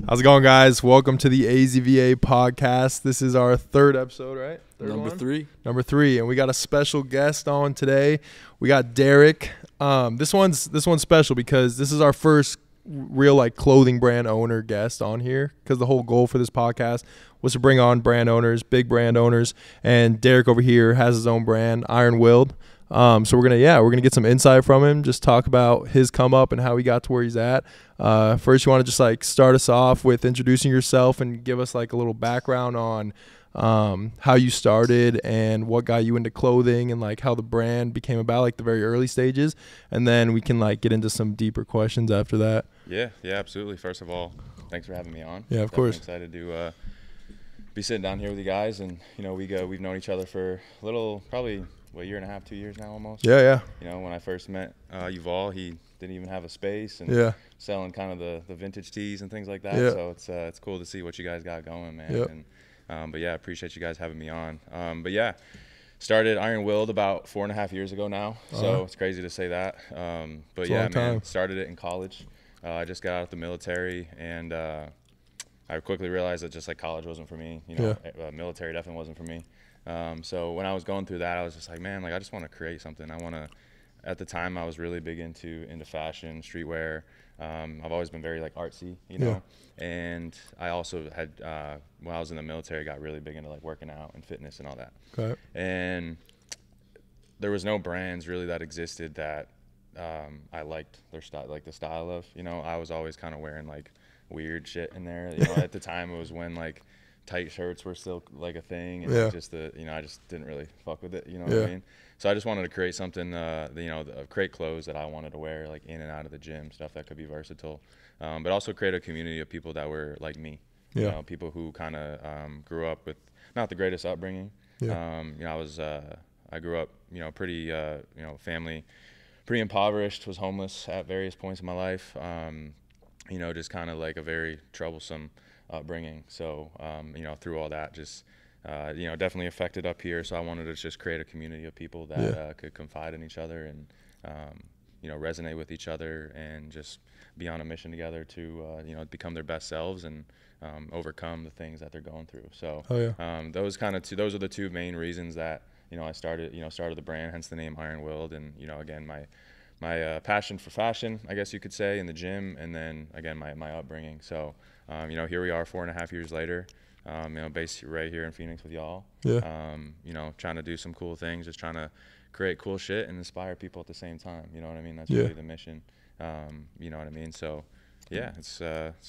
How's it going, guys? Welcome to the AZVA Podcast. This is our third episode, right? Number three, and we got a special guest on today. We got Derek. This one's special because this is our first real clothing brand owner guest on here, because the whole goal for this podcast was to bring on brand owners, big brand owners, and Derek over here has his own brand, Iron Willed. So we're gonna get some insight from him, just talk about his come up and how he got to where he's at. First, you want to just start us off with introducing yourself and give us a little background on how you started and what got you into clothing, and how the brand became about, the very early stages, and then we can get into some deeper questions after that. Yeah, absolutely. First of all, thanks for having me on. Yeah, of course. Excited to be sitting down here with you guys, and we've known each other for a little, probably a year and a half, 2 years now almost. Yeah. When I first met Yuval, he didn't even have a space, and selling kind of the vintage tees and things like that. Yeah. So it's cool to see what you guys got going, man. Yep. And I appreciate you guys having me on. Started Iron Willed about 4.5 years ago now. So it's crazy to say that. Started it in college. I just got out of the military, and I quickly realized that just college wasn't for me. Military definitely wasn't for me. So when I was going through that, I was just like, man, I just want to create something. At the time, I was really big into fashion, streetwear. I've always been very artsy, and I also had, when I was in the military, got really big into working out and fitness and all that. Okay. And there was no brands really that existed that I liked their style, the style of, I was always kind of wearing weird shit in there. At the time, it was when tight shirts were still a thing, and I just didn't really fuck with it, what I mean? So I just wanted to create something, create clothes that I wanted to wear in and out of the gym, stuff that could be versatile, but also create a community of people that were like me, people who kind of grew up with not the greatest upbringing. I grew up, pretty, family, pretty impoverished, was homeless at various points in my life, just kind of a very troublesome upbringing. So, through all that, just, definitely affected up here. So I wanted to just create a community of people that could confide in each other and, resonate with each other, and just be on a mission together to, become their best selves and overcome the things that they're going through. So those are the two main reasons that, I started the brand, hence the name Iron Willed. And, again, my passion for fashion, I guess you could say, in the gym, and then, again, my upbringing. So, here we are 4.5 years later, based right here in Phoenix with y'all. Trying to do some cool things, just trying to create cool shit and inspire people at the same time. You know what I mean? That's really the mission. You know what I mean? So, it's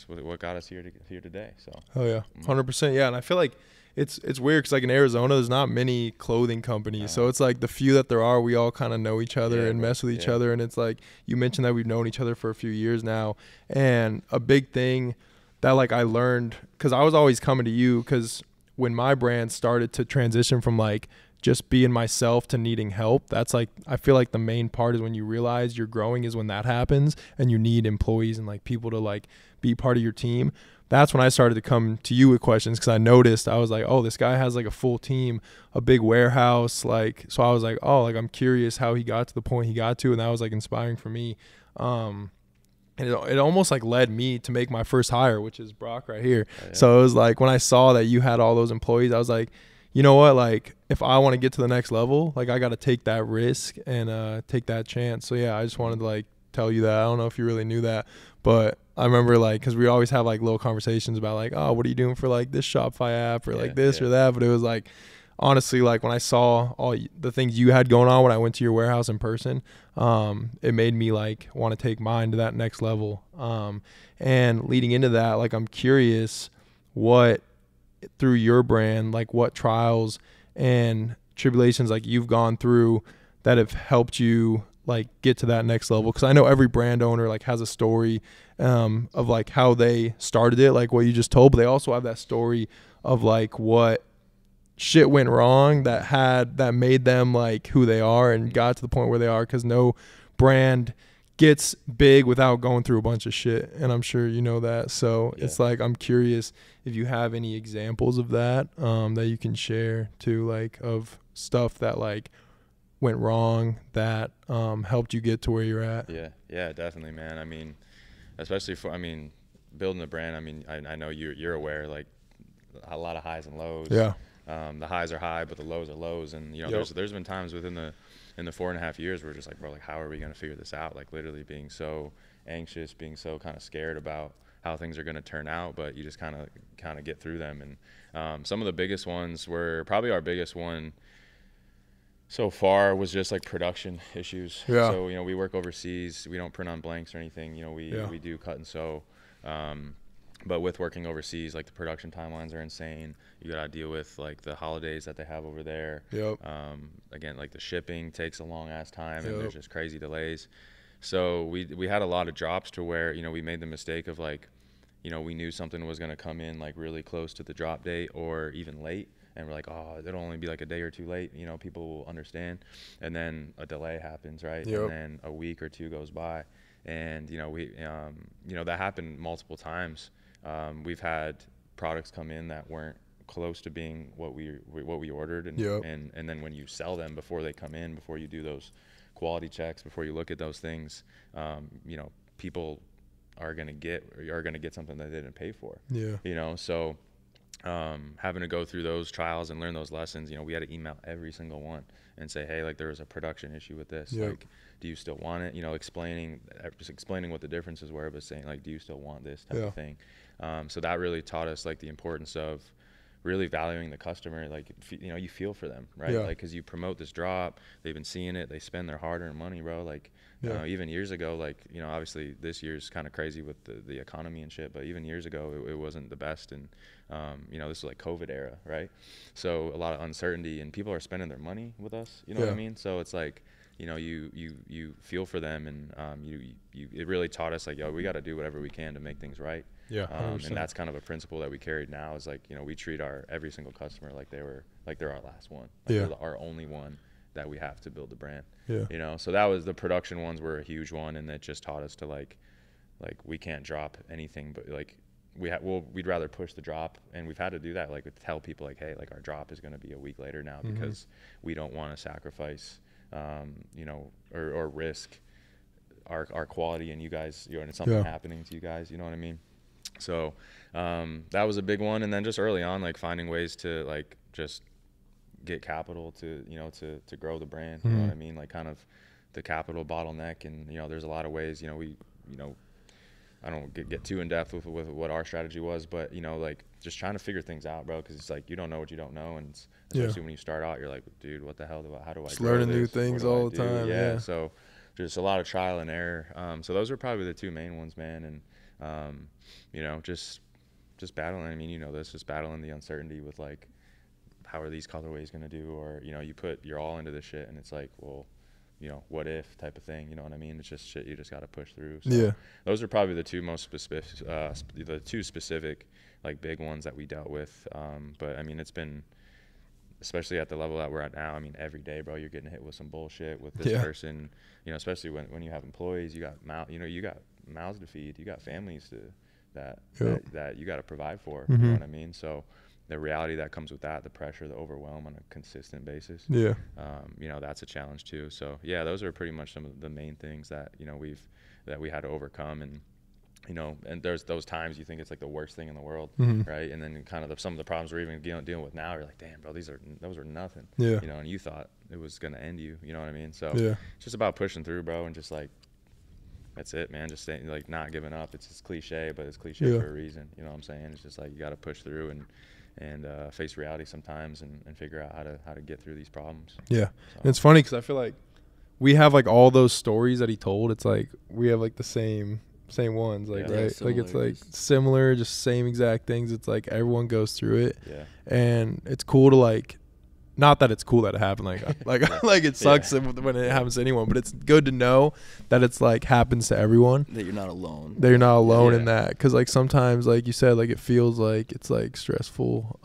what got us here today. So. 100%. Yeah, and I feel it's weird because in Arizona, there's not many clothing companies. So it's the few that there are, we all kind of know each other and mess with each other. And it's you mentioned that we've known each other for a few years now. And a big thing that I learned, because I was always coming to you, because when my brand started to transition from just being myself to needing help, that's I feel the main part is when you realize you're growing, is when that happens and you need employees and people to be part of your team. That's when I started to come to you with questions, because I noticed, I was oh, this guy has a full team, a big warehouse, so I was I'm curious how he got to the point he got to, and that was inspiring for me. And it almost led me to make my first hire, which is Brock right here. So it was when I saw that you had all those employees, I was you know what, if I want to get to the next level, I got to take that risk and take that chance. So I just wanted to tell you that. I don't know if you really knew that, but I remember because we always have little conversations about oh, what are you doing for this Shopify app or this or that. But it was honestly, when I saw all the things you had going on when I went to your warehouse in person, it made me want to take mine to that next level. And leading into that, I'm curious what, through your brand, what trials and tribulations you've gone through that have helped you get to that next level. Because I know every brand owner has a story of how they started it, what you just told, but they also have that story of what shit went wrong that made them who they are and got to the point where they are, because no brand gets big without going through a bunch of shit, and I'm sure you know that. So it's I'm curious if you have any examples of that that you can share too, of stuff that went wrong that helped you get to where you're at. Yeah, definitely, man. I mean, especially building a brand, I mean, I know you're aware, like a lot of highs and lows. Yeah. The highs are high, but the lows are lows. And, you know, there's been times in the 4.5 years where we're just like, bro, like, how are we going to figure this out? Like, literally being so anxious, being so kind of scared about how things are going to turn out, but you just kind of get through them. And some of the biggest ones were probably our biggest one so far was just like production issues. Yeah. So, you know, we work overseas. We don't print on blanks or anything. You know, we do cut and sew. But with working overseas, like the production timelines are insane. You got to deal with like the holidays that they have over there. Yep. Again, like the shipping takes a long ass time, and there's just crazy delays. So we had a lot of drops to where, you know, we made the mistake of like, you know, we knew something was going to come in like really close to the drop date or even late. And we're like, oh, it'll only be like a day or two late. You know, people will understand. And then a delay happens, right? Yep. And then a week or two goes by. And, you know, you know, that happened multiple times. We've had products come in that weren't close to being what we ordered. And, and then when you sell them before they come in, before you do those quality checks, before you look at those things, you know, people are going to get something that they didn't pay for. Yeah. You know, so having to go through those trials and learn those lessons, you know, we had to email every single one and say, hey, like there was a production issue with this. Like, do you still want it? You know, explaining what the differences were, but saying like, do you still want this type of thing? So that really taught us like the importance of really valuing the customer. Like, you know, you feel for them, right? Like, cause you promote this drop, they've been seeing it, they spend their hard-earned money, bro. Like, even years ago, like, you know, obviously this year's kind of crazy with the economy and shit, but even years ago, it wasn't the best. And, you know, this was like COVID era, right? So a lot of uncertainty, and people are spending their money with us, you know what I mean? So it's like, you know, you feel for them, and it really taught us like, yo, we got to do whatever we can to make things right. Yeah. And that's kind of a principle that we carried now is like, you know, we treat every single customer like they're our last one. Like they're our only one that we have to build the brand. Yeah. You know, so that was, the production ones were a huge one, and that just taught us to like we can't drop anything, but like we'd rather push the drop, and we've had to do that, like tell people like, hey, like our drop is going to be a week later now because we don't want to sacrifice you know, or risk our quality and you guys, you know, and something happening to you guys, you know what I mean? So that was a big one. And then just early on, like finding ways to like just get capital to, you know, to grow the brand, you know what I mean? Like kind of the capital bottleneck. And, you know, there's a lot of ways, you know, I don't get too in depth with what our strategy was, but, you know, like just trying to figure things out, bro. Cause it's like, you don't know what you don't know. And especially when you start out, you're like, dude, what the hell how do I just learning new things all the time. Yeah. So just a lot of trial and error. So those are probably the two main ones, man. And, you know, just battling. I mean, you know, this just battling the uncertainty with like, how are these colorways going to do? Or, you know, you put your all into this shit and it's like, well, you know, what if type of thing, you know what I mean? It's just shit you just got to push through. So those are probably the two most specific, like big ones that we dealt with. But I mean, it's been, especially at the level that we're at now, I mean, every day, bro, you're getting hit with some bullshit with this person, you know, especially when you have employees, you got mouths to feed, you got families that you got to provide for, you know what I mean? So the reality that comes with that, the pressure, the overwhelm on a consistent basis, you know, that's a challenge too. So yeah, those are pretty much some of the main things that, you know, we had to overcome. And, you know, and there's those times you think it's like the worst thing in the world, right? And then kind of some of the problems we're even dealing with now, you're like, damn, bro, those are nothing, you know, and you thought it was going to end you know what I mean? So it's just about pushing through, bro, and just like, that's it, man. Just staying, like, not giving up. It's cliche, but it's cliche for a reason. You know what I'm saying? It's just like you got to push through and face reality sometimes and figure out how to get through these problems. Yeah. So. And it's funny because I feel like we have like all those stories that he told. It's like we have like the same ones, like right? Like it's like similar, just same exact things. It's like everyone goes through it. Yeah. And it's cool to like, not that it's cool that it happened, like it sucks when it happens to anyone, but it's good to know that it's like happens to everyone. That you're not alone. That you're not alone in that, because like sometimes, like you said, like it feels like it's like stressful.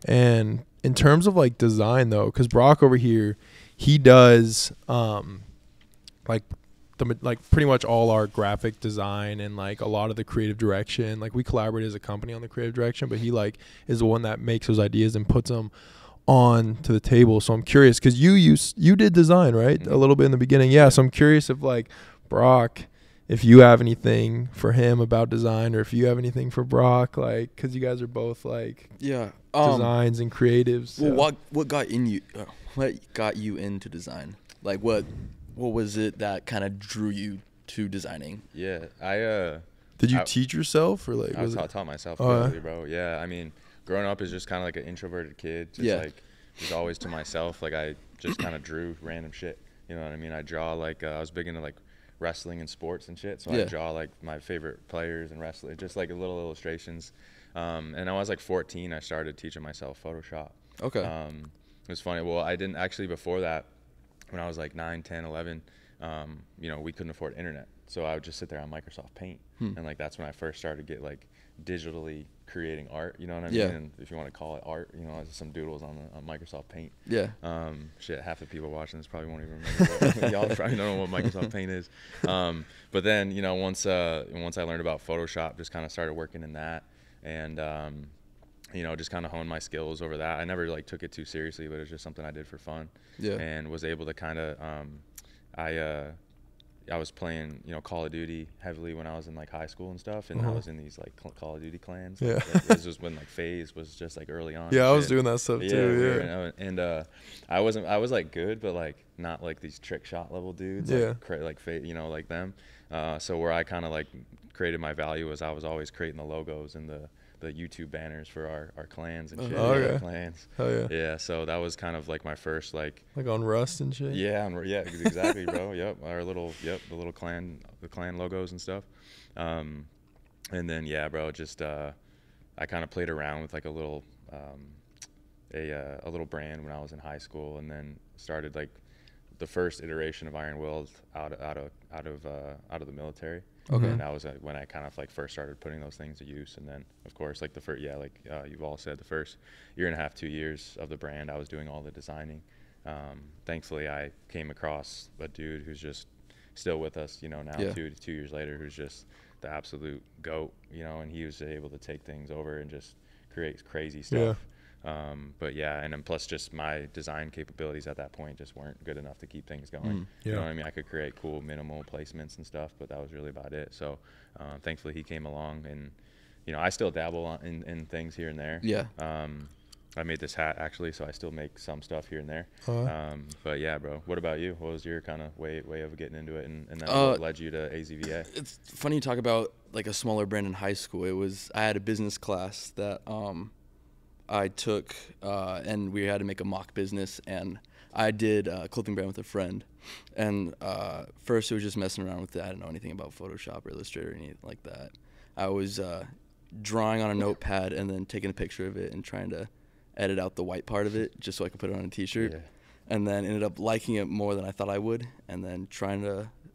And in terms of like design though, because Brock over here, he does like pretty much all our graphic design and like a lot of the creative direction. Like we collaborate as a company on the creative direction, but he like is the one that makes those ideas and puts them on to the table. So I'm curious, because you did design, right? A little bit in the beginning. So I'm curious if like Brock if you have anything for him about design, or if you have anything for Brock, like, because you guys are both like designs and creatives. So. Well, what got you into design? Like, what was it that kind of drew you to designing? Yeah, Did you teach yourself, or like? I taught myself, really, bro. Yeah, I mean, growing up as just kind of like an introverted kid, just like was always to myself. Like I just kind of drew random shit. You know what I mean? I draw like I was big into like wrestling and sports and shit, so I draw like my favorite players and wrestling, just like little illustrations. And I was like 14, I started teaching myself Photoshop. Okay. It was funny. Well, I didn't actually before that. When I was like 9, 10, 11, you know, we couldn't afford internet, so I would just sit there on Microsoft Paint, and like that's when I first started to get like digitally creating art. You know what I mean? And if you want to call it art, you know, some doodles on Microsoft Paint. Yeah. Shit, half the people watching this probably won't even remember. Y'all probably don't know what Microsoft Paint is. But then, you know, once I learned about Photoshop, just kind of started working in that, and you know, just kind of honed my skills over that. I never like took it too seriously, but it was just something I did for fun. Yeah. And was able to kind of, I was playing, you know, Call of Duty heavily when I was in like high school and stuff, and I was in these like Call of Duty clans. Like, this was when like FaZe was just like early on. Yeah, I was doing that stuff too. Yeah. And I was like good, but like not like these trick shot level dudes. Like you know, like them. So where I kind of like created my value was I was always creating the logos and the YouTube banners for our clans and shit. Clans. Oh yeah. Yeah, so that was kind of like my first like on Rust and shit. Yeah, exactly, bro. Yep, the little clan logos and stuff. And then bro, just I kind of played around with like a little brand when I was in high school, and then started like the first iteration of Iron Willed out of the military. Okay. And that was when I kind of like first started putting those things to use. And then of course like you've all said, the first year and a half, 2 years of the brand, I was doing all the designing. Thankfully I came across a dude who's just still with us, you know, now 2 years later, who's just the absolute GOAT, you know, and he was able to take things over and just create crazy stuff. But and then plus just my design capabilities at that point just weren't good enough to keep things going. You know what I mean? I could create cool minimal placements and stuff, but that was really about it. So thankfully he came along, and you know, I still dabble in things here and there. I made this hat actually, so I still make some stuff here and there. But yeah, bro, what about you? What was your kind of way of getting into it, and then what led you to AZVA? It's funny you talk about like a smaller brand in high school. I had a business class that I took, and we had to make a mock business, and I did a clothing brand with a friend. And first it was just messing around with it. I didn't know anything about Photoshop or Illustrator or anything like that. I was drawing on a notepad and then taking a picture of it and trying to edit out the white part of it just so I could put it on a t-shirt. And then ended up liking it more than I thought I would, and then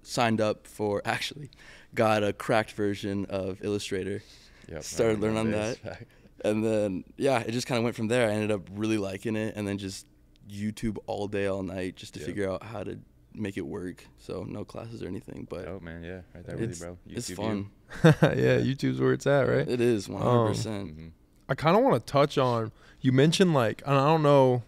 signed up for, actually got a cracked version of Illustrator. Started learning on that. And then, it just kind of went from there. I ended up really liking it, and then just YouTube all day, all night, just to figure out how to make it work. So no classes or anything, but man, right there with you, bro. It's fun. YouTube's where it's at, right? It is 100%. I kind of want to touch on, you mentioned like, and I don't know,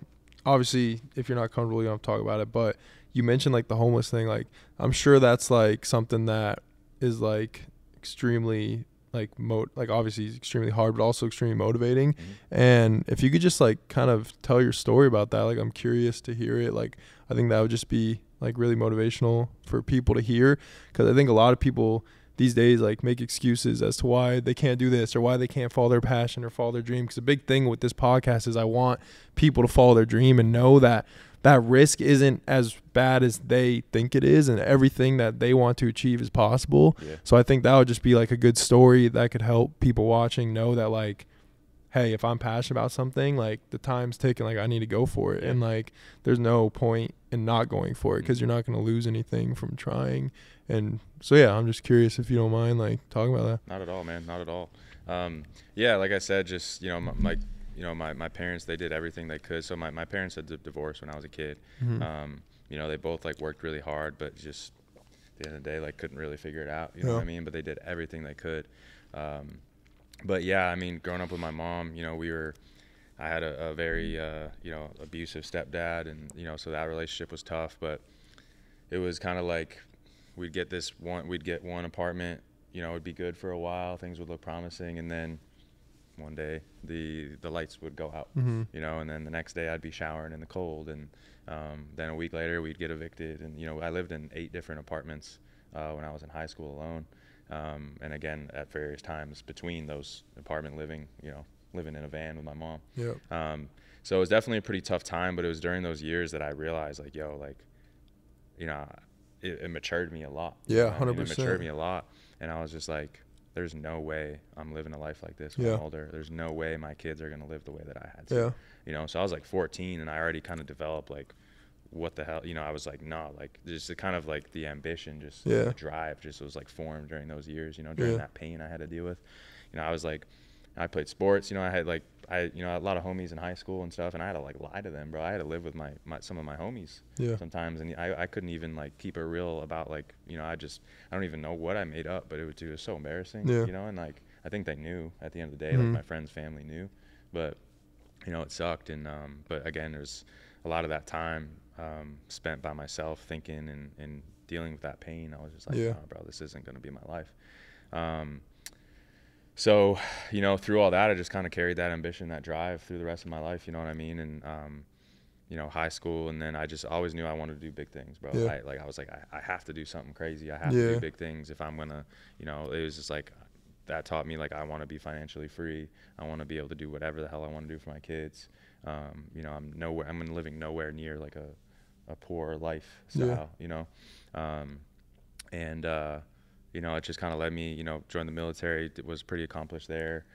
obviously if you're not comfortable, you don't have to talk about it, but you mentioned like the homeless thing. Like, I'm sure that's like something that is like extremely like obviously extremely hard, but also extremely motivating. And if you could just like kind of tell your story about that, like I'm curious to hear it. Like I think that would just be like really motivational for people to hear, because I think a lot of people these days like make excuses as to why they can't do this or why they can't follow their passion or follow their dream. Because the big thing with this podcast is I want people to follow their dream and know that that risk isn't as bad as they think it is, and everything that they want to achieve is possible. So I think that would just be like a good story that could help people watching know that like, hey, if I'm passionate about something, like the time's ticking, like I need to go for it. And like there's no point in not going for it, because you're not going to lose anything from trying. And so I'm just curious if you don't mind like talking about that. Not at all, man, not at all. Like I said, just my parents, they did everything they could. So my parents had divorced when I was a kid. They both like worked really hard, but just at the end of the day, like couldn't really figure it out. You know what I mean? But they did everything they could. But I mean, growing up with my mom, I had a very, abusive stepdad, and, so that relationship was tough, but it was kind of like we'd get one apartment, you know, it'd be good for a while, things would look promising, and then one day the lights would go out, you know, and then the next day I'd be showering in the cold, and then a week later we'd get evicted. And, you know, I lived in 8 different apartments when I was in high school alone, and again at various times between those apartment living, you know, living in a van with my mom. So it was definitely a pretty tough time, but it was during those years that I realized, like, yo, like, you know, it matured me a lot. Yeah, 100%. It matured me a lot, and I was just like, there's no way I'm living a life like this when I'm older. There's no way my kids are going to live the way that I had to. You know, so I was like 14, and I already kind of developed, like, what the hell, you know, I was like, nah, like, just the kind of like the ambition, just the drive just was like formed during those years, you know, during that pain I had to deal with. You know, I was like, I played sports, you know, I had like, you know, a lot of homies in high school and stuff, and I had to like lie to them, bro. I had to live with some of my homies sometimes, and I couldn't even like keep it real about, like, you know, I don't even know what I made up, but it was so embarrassing, you know, and like, I think they knew at the end of the day, like my friend's family knew, but, you know, it sucked. And, but again, there's a lot of that time spent by myself thinking and dealing with that pain. I was just like, nah, bro, this isn't going to be my life. So, you know, through all that, I just kind of carried that ambition, that drive through the rest of my life, you know what I mean? And, you know, high school, and then I just always knew I wanted to do big things, bro. I was like, I have to do something crazy. I have to do big things if I'm going to, you know, it was just like, that taught me, like, I want to be financially free. I want to be able to do whatever the hell I want to do for my kids. You know, I'm living nowhere near like a poor lifestyle, you know? You know, it just kind of led me, you know, joined the military, was pretty accomplished there.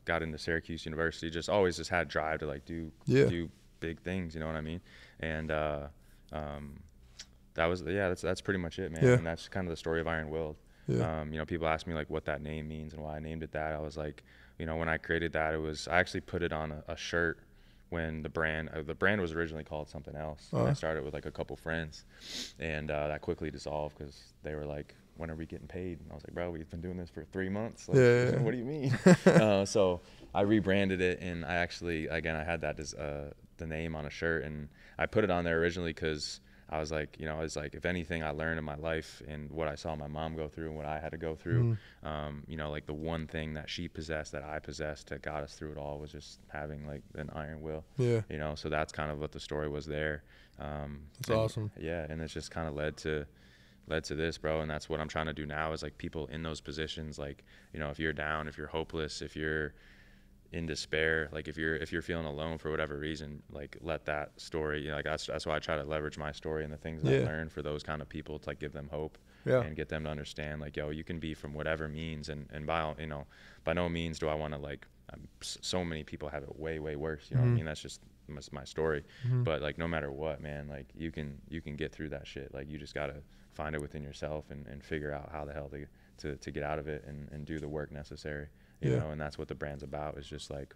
Got into Syracuse University, just always just had drive to like do big things, you know what I mean? And that's pretty much it, man. And that's kind of the story of Iron Willed. You know, people ask me like what that name means and why I named it that. I was like, you know, when I created that, I actually put it on a shirt when the brand was originally called something else. And I started with like a couple friends, and that quickly dissolved because they were like, when are we getting paid? And I was like, bro, we've been doing this for 3 months. Like, what do you mean? So I rebranded it, and I actually, again, I had that as the name on a shirt, and I put it on there originally because I was like, you know, it's like, if anything I learned in my life and what I saw my mom go through and what I had to go through, you know, like the one thing that she possessed that I possessed that got us through it all was just having like an iron will. You know, so that's kind of what the story was there. That's awesome. Yeah, and it's just kind of led to this, bro. And that's what I'm trying to do now, is like people in those positions, like, you know, if you're down, if you're hopeless, if you're in despair, like if you're feeling alone for whatever reason, like let that story, you know, like that's why I try to leverage my story and the things that I learned for those kind of people to like give them hope and get them to understand, like, yo, you can be from whatever means, and by, you know, by no means do I want to like, so many people have it way worse, you know what I mean? That's just my story. But like, no matter what, man, like you can get through that shit. Like, you just gotta find it within yourself and figure out how the hell to get out of it and do the work necessary, you know. And that's what the brand's about, is just like,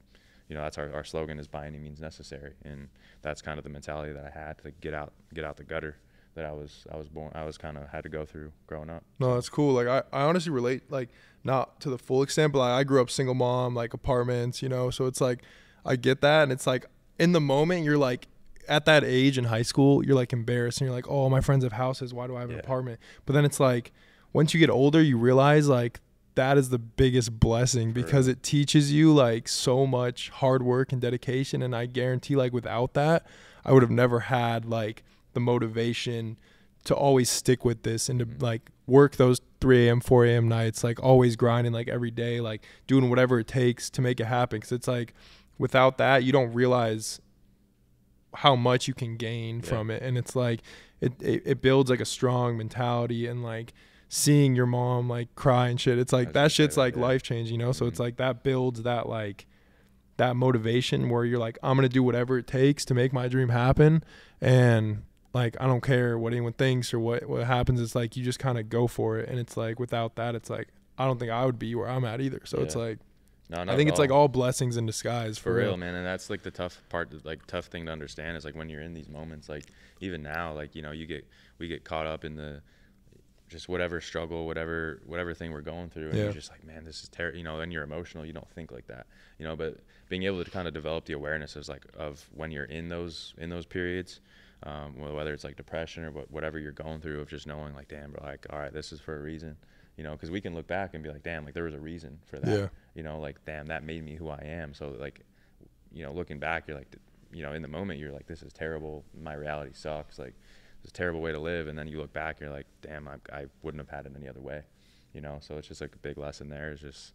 you know, that's our slogan is by any means necessary. And that's kind of the mentality that I had to get out the gutter that I was kind of had to go through growing up. No, that's cool. Like I honestly relate, like, not to the full extent, but I grew up single mom, like apartments, you know, so it's like I get that. And it's like, in the moment, you're like, at that age in high school, you're like embarrassed, and you're like, oh, my friends have houses, why do I have an apartment? But then it's like, once you get older, you realize like that is the biggest blessing, because it teaches you like so much hard work and dedication. And I guarantee, like, without that, I would have never had like the motivation to always stick with this and to like work those 3 a.m., 4 a.m. nights, like always grinding, like every day, like doing whatever it takes to make it happen. Because it's like, without that, you don't realize how much you can gain from it. And it's like, it builds like a strong mentality, and like seeing your mom like cry and shit, it's like that shit's like life changing, you know? So it's like that builds that like that motivation where you're like, I'm gonna do whatever it takes to make my dream happen. And like, I don't care what anyone thinks or what happens. It's like, you just kind of go for it. And it's like, without that, it's like, I don't think I would be where I'm at either. So it's like, no, I think it's like all blessings in disguise for real, man. And that's like the tough part, like tough thing to understand, is like when you're in these moments, like even now, like, you know, we get caught up in the just whatever struggle, whatever thing we're going through, and you're just like, man, this is terrible, you know, and you're emotional, you don't think like that, you know. But being able to kind of develop the awareness of like, of when you're in those periods, whether it's like depression or whatever you're going through, of just knowing like, damn, bro, like, all right, this is for a reason, you know, because we can look back and be like, damn, like there was a reason for that. Yeah. You know, like, damn, that made me who I am. So like, you know, looking back, you're like, you know, in the moment you're like, this is terrible, my reality sucks, like it's a terrible way to live. And then you look back, you're like, damn, I wouldn't have had it any other way, you know. So it's just like a big lesson there is just,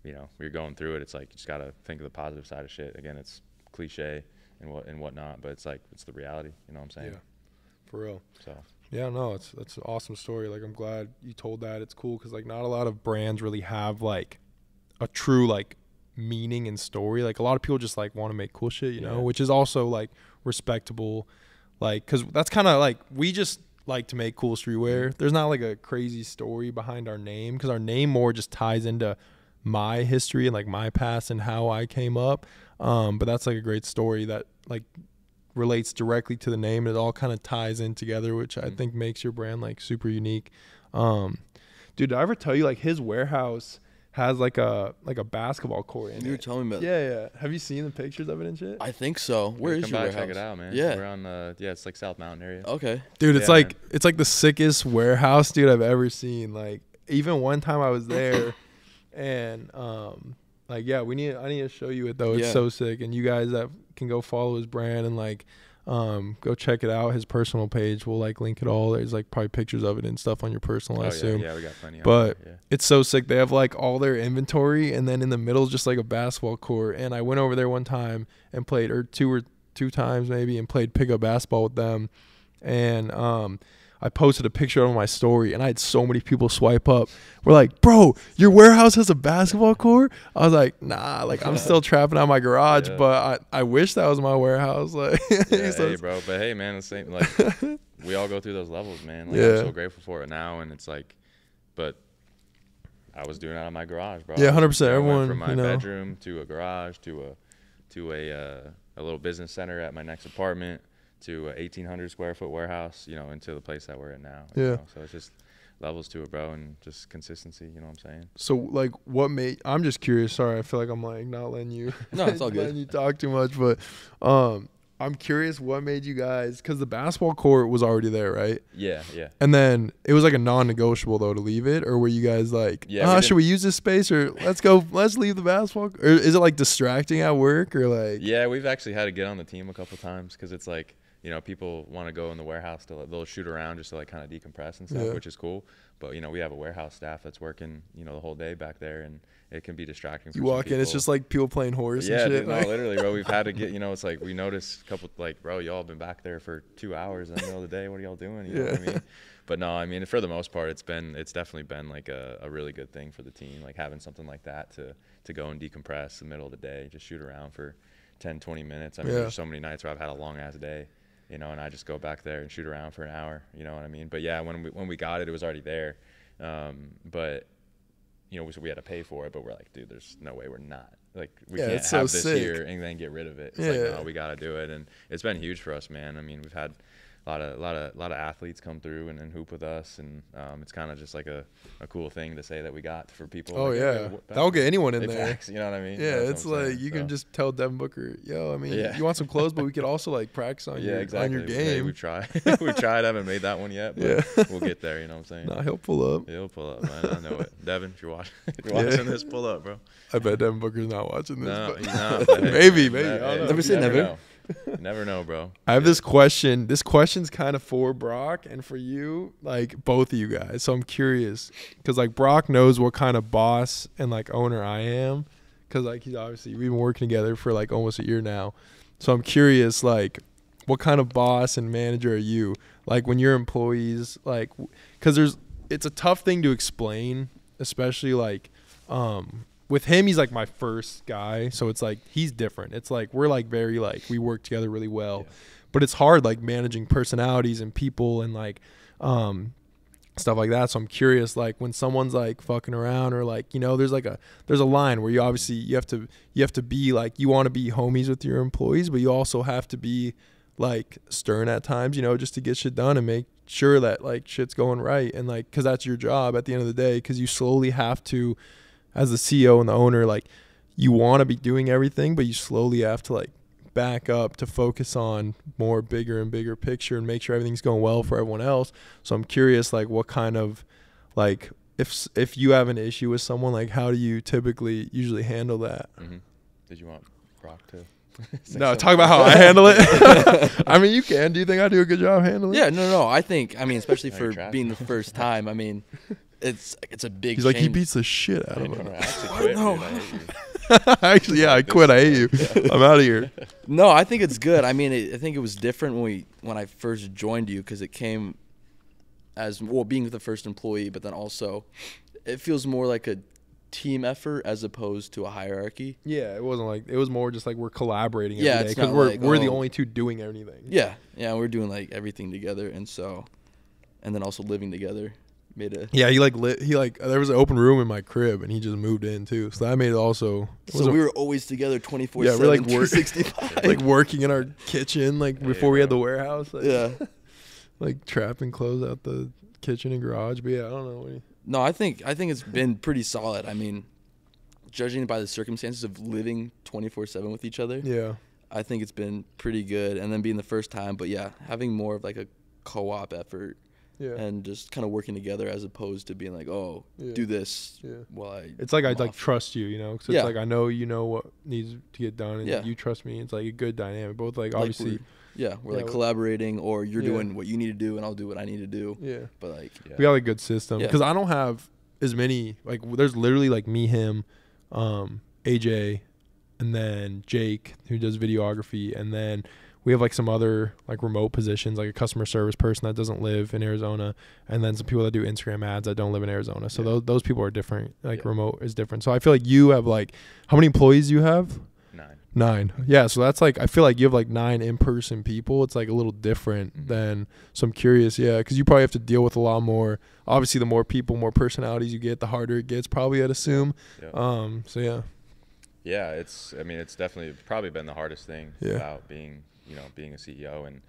you know, when you're going through it, it's like you just gotta think of the positive side of shit. Again, it's cliche and whatnot, but it's like, it's the reality, you know what I'm saying? Yeah, for real. So yeah, no, that's an awesome story. Like, I'm glad you told that. It's cool because like not a lot of brands really have like a true like meaning and story. Like a lot of people just like want to make cool shit, you know, which is also like respectable. Like, because that's kind of like, we just like to make cool streetwear. There's not like a crazy story behind our name, because our name more just ties into my history and like my past and how I came up. But that's like a great story that like relates directly to the name, and it all kind of ties in together, which I think makes your brand like super unique. Dude, did I ever tell you like his warehouse has like a basketball court in it? You were telling me about Yeah. Have you seen the pictures of it and shit? I think so. Where is come your by, warehouse? check it out, man. Yeah. We're on it's like South Mountain area. Okay. Dude, it's Yeah, like man. it's like the sickest warehouse, dude, I've ever seen. Like, even one time I was there and like, yeah, I need to show you it though. It's so sick. And you guys that can go follow his brand and like go check it out. His personal page, we'll like link it all. There's like probably pictures of it and stuff on your personal, I assume. Yeah, we got plenty. But there, it's so sick. They have like all their inventory, and then in the middle is just like a basketball court. And I went over there one time and played, or two times maybe, and played pickup basketball with them. And I posted a picture on my story, and I had so many people swipe up. We're like, bro, your warehouse has a basketball court? I was like, nah, like I'm still trapping out my garage, but I wish that was my warehouse. Like, hey, bro, but hey, man, the same. Like, we all go through those levels, man. Like, I'm so grateful for it now, and it's like, but I was doing it out of my garage, bro. Yeah, 100%. I Everyone, went from my you know, bedroom to a garage to a little business center at my next apartment, to a 1,800 square foot warehouse, you know, into the place that we're in now. You know? So it's just levels to it, bro, and just consistency, you know what I'm saying? So like, what made, I'm just curious, sorry, I feel like I'm like not letting you No, it's all good. letting you talk too much, but I'm curious what made you guys, because the basketball court was already there, right? Yeah. And then it was like a non-negotiable though to leave it, or were you guys like, should we use this space, or let's leave the basketball, or is it like distracting at work, or like? Yeah, we've actually had to get on the team a couple times, because it's like, you know, people want to go in the warehouse to, they'll shoot around just to like kind of decompress and stuff, which is cool. But, you know, we have a warehouse staff that's working, you know, the whole day back there, and it can be distracting for you walk in, it's just like people playing horse and shit. Dude, no, literally, bro. We've had to get, you know, it's like we noticed a couple, like, bro, y'all been back there for 2 hours in the middle of the day. What are y'all doing? You know what I mean? But no, I mean, for the most part, it's definitely been like a really good thing for the team, like having something like that to go and decompress in the middle of the day, just shoot around for 10, 20 minutes. I mean, there's so many nights where I've had a long ass day, you know, and I just go back there and shoot around for an hour, you know what I mean? But yeah, when we got it, it was already there. But you know, we had to pay for it, but we're like, dude, there's no way we're not. Like, we can't have this here and then get rid of it. It's like, no, we got to do it. And it's been huge for us, man. I mean, we've had a lot of athletes come through and hoop with us, and it's kind of just like a cool thing to say that we got for people. Oh, like, yeah. That'll get anyone in there. Facts, you know what I mean? Yeah, That's it's like you can just tell Devin Booker, yo, I mean, you want some clothes, but we could also like practice on your game. Hey, we've tried. Haven't made that one yet, but we'll get there, you know what I'm saying? Nah, he'll pull up. He'll pull up, man. I know it. Devin, if you're watching this, pull up, bro. I bet Devin Booker's not watching this. No, but he's not. But hey, maybe. I hey, don't know. Never say never. Never know, bro. I have this question. This question's kind of for Brock and for you, like both of you guys. So I'm curious, because like Brock knows what kind of boss and like owner I am, because like we've been working together for like almost a year now. So I'm curious, like, what kind of boss and manager are you? Like when your employees, like, because it's a tough thing to explain, especially like, with him, he's like my first guy, so it's like he's different. It's like we're like very like we work together really well, but it's hard like managing personalities and people and like stuff like that. So I'm curious, like when someone's like fucking around or like, you know, there's a line where you obviously you have to be like, you want to be homies with your employees, but you also have to be like stern at times, you know, just to get shit done and make sure that like shit's going right, and like because that's your job at the end of the day, because you slowly have to, as the CEO and the owner, like you want to be doing everything, but you slowly have to like back up to focus on more bigger and bigger picture and make sure everything's going well for everyone else. So I'm curious, like, what kind of, like, if you have an issue with someone, like, how do you typically usually handle that? Mm-hmm. Did you want Brock to? No, talk about how I handle it. I mean, you can. Do you think I do a good job handling it? Yeah, no. I mean, especially for being the first time. I mean, it's a big. He's like, he beats the shit out of him. I Actually, yeah, I quit. I hate you. I'm out of here. No, I think it's good. I mean, I think it was different when I first joined you, because it came as, well, being the first employee, but then also it feels more like a team effort as opposed to a hierarchy. Yeah, it wasn't like, it was more just like we're collaborating Yeah, every day it's because not we're like, we're the only two doing anything. Yeah, we're doing like everything together, and then also living together made a. Yeah, he there was an open room in my crib and he just moved in too, so that made it also. So we were always together 24/7. Yeah, we're like 365. like working in our kitchen, like before we had the warehouse. Like, Yeah. Like trapping clothes out the kitchen and garage. But yeah, I don't know. No, I think it's been pretty solid. I mean, judging by the circumstances of living 24/7 with each other, Yeah. I think it's been pretty good. And then being the first time, but yeah, having more of like a co-op effort. Yeah. And just kind of working together as opposed to being like, oh, Yeah. do this. Yeah. While It's like I I'm like off. trust you, you know, because Yeah. it's like I know you know what needs to get done, and Yeah. you trust me. It's like a good dynamic. Both like Like obviously, we're like Yeah. collaborating, or you're Yeah. doing what you need to do and I'll do what I need to do. yeah, But like, we got a good system. Yeah. Because I don't have as many. Like there's literally like me, him, AJ, and then Jake who does videography, and then we have like some other like remote positions, like a customer service person that doesn't live in Arizona, and then some people that do Instagram ads that don't live in Arizona. So Yeah. those people are different. Like Yeah. remote is different. So I feel like you have like, how many employees do you have? 9. 9. Yeah, so that's like, I feel like you have like 9 in-person people. It's like a little different than, so I'm curious, yeah, because you probably have to deal with a lot more. Obviously, the more people, more personalities you get, the harder it gets, probably, I'd assume. Yeah. So yeah. Yeah, it's definitely probably been the hardest thing about being a CEO. And,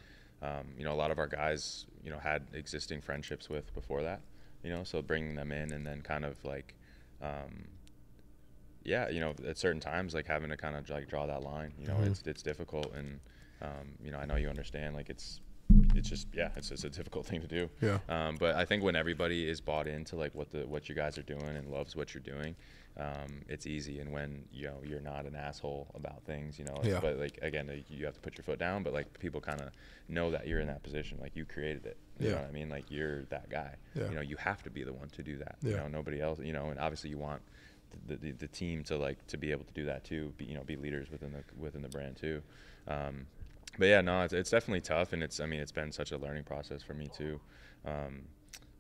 a lot of our guys, had existing friendships with before that, so bringing them in and then kind of like, at certain times, like having to kind of like draw that line, it's difficult. And, I know you understand, like it's just, it's a difficult thing to do. Yeah. But I think when everybody is bought into like what you guys are doing and loves what you're doing, it's easy. And when you're not an asshole about things, but like again, you have to put your foot down, but like people kind of know that you're in that position, like you created it, you know what I mean, like you're that guy. You have to be the one to do that. Nobody else, and obviously you want the team to be able to do that too, be leaders within the brand too. But yeah, no, it's definitely tough, and it's been such a learning process for me too.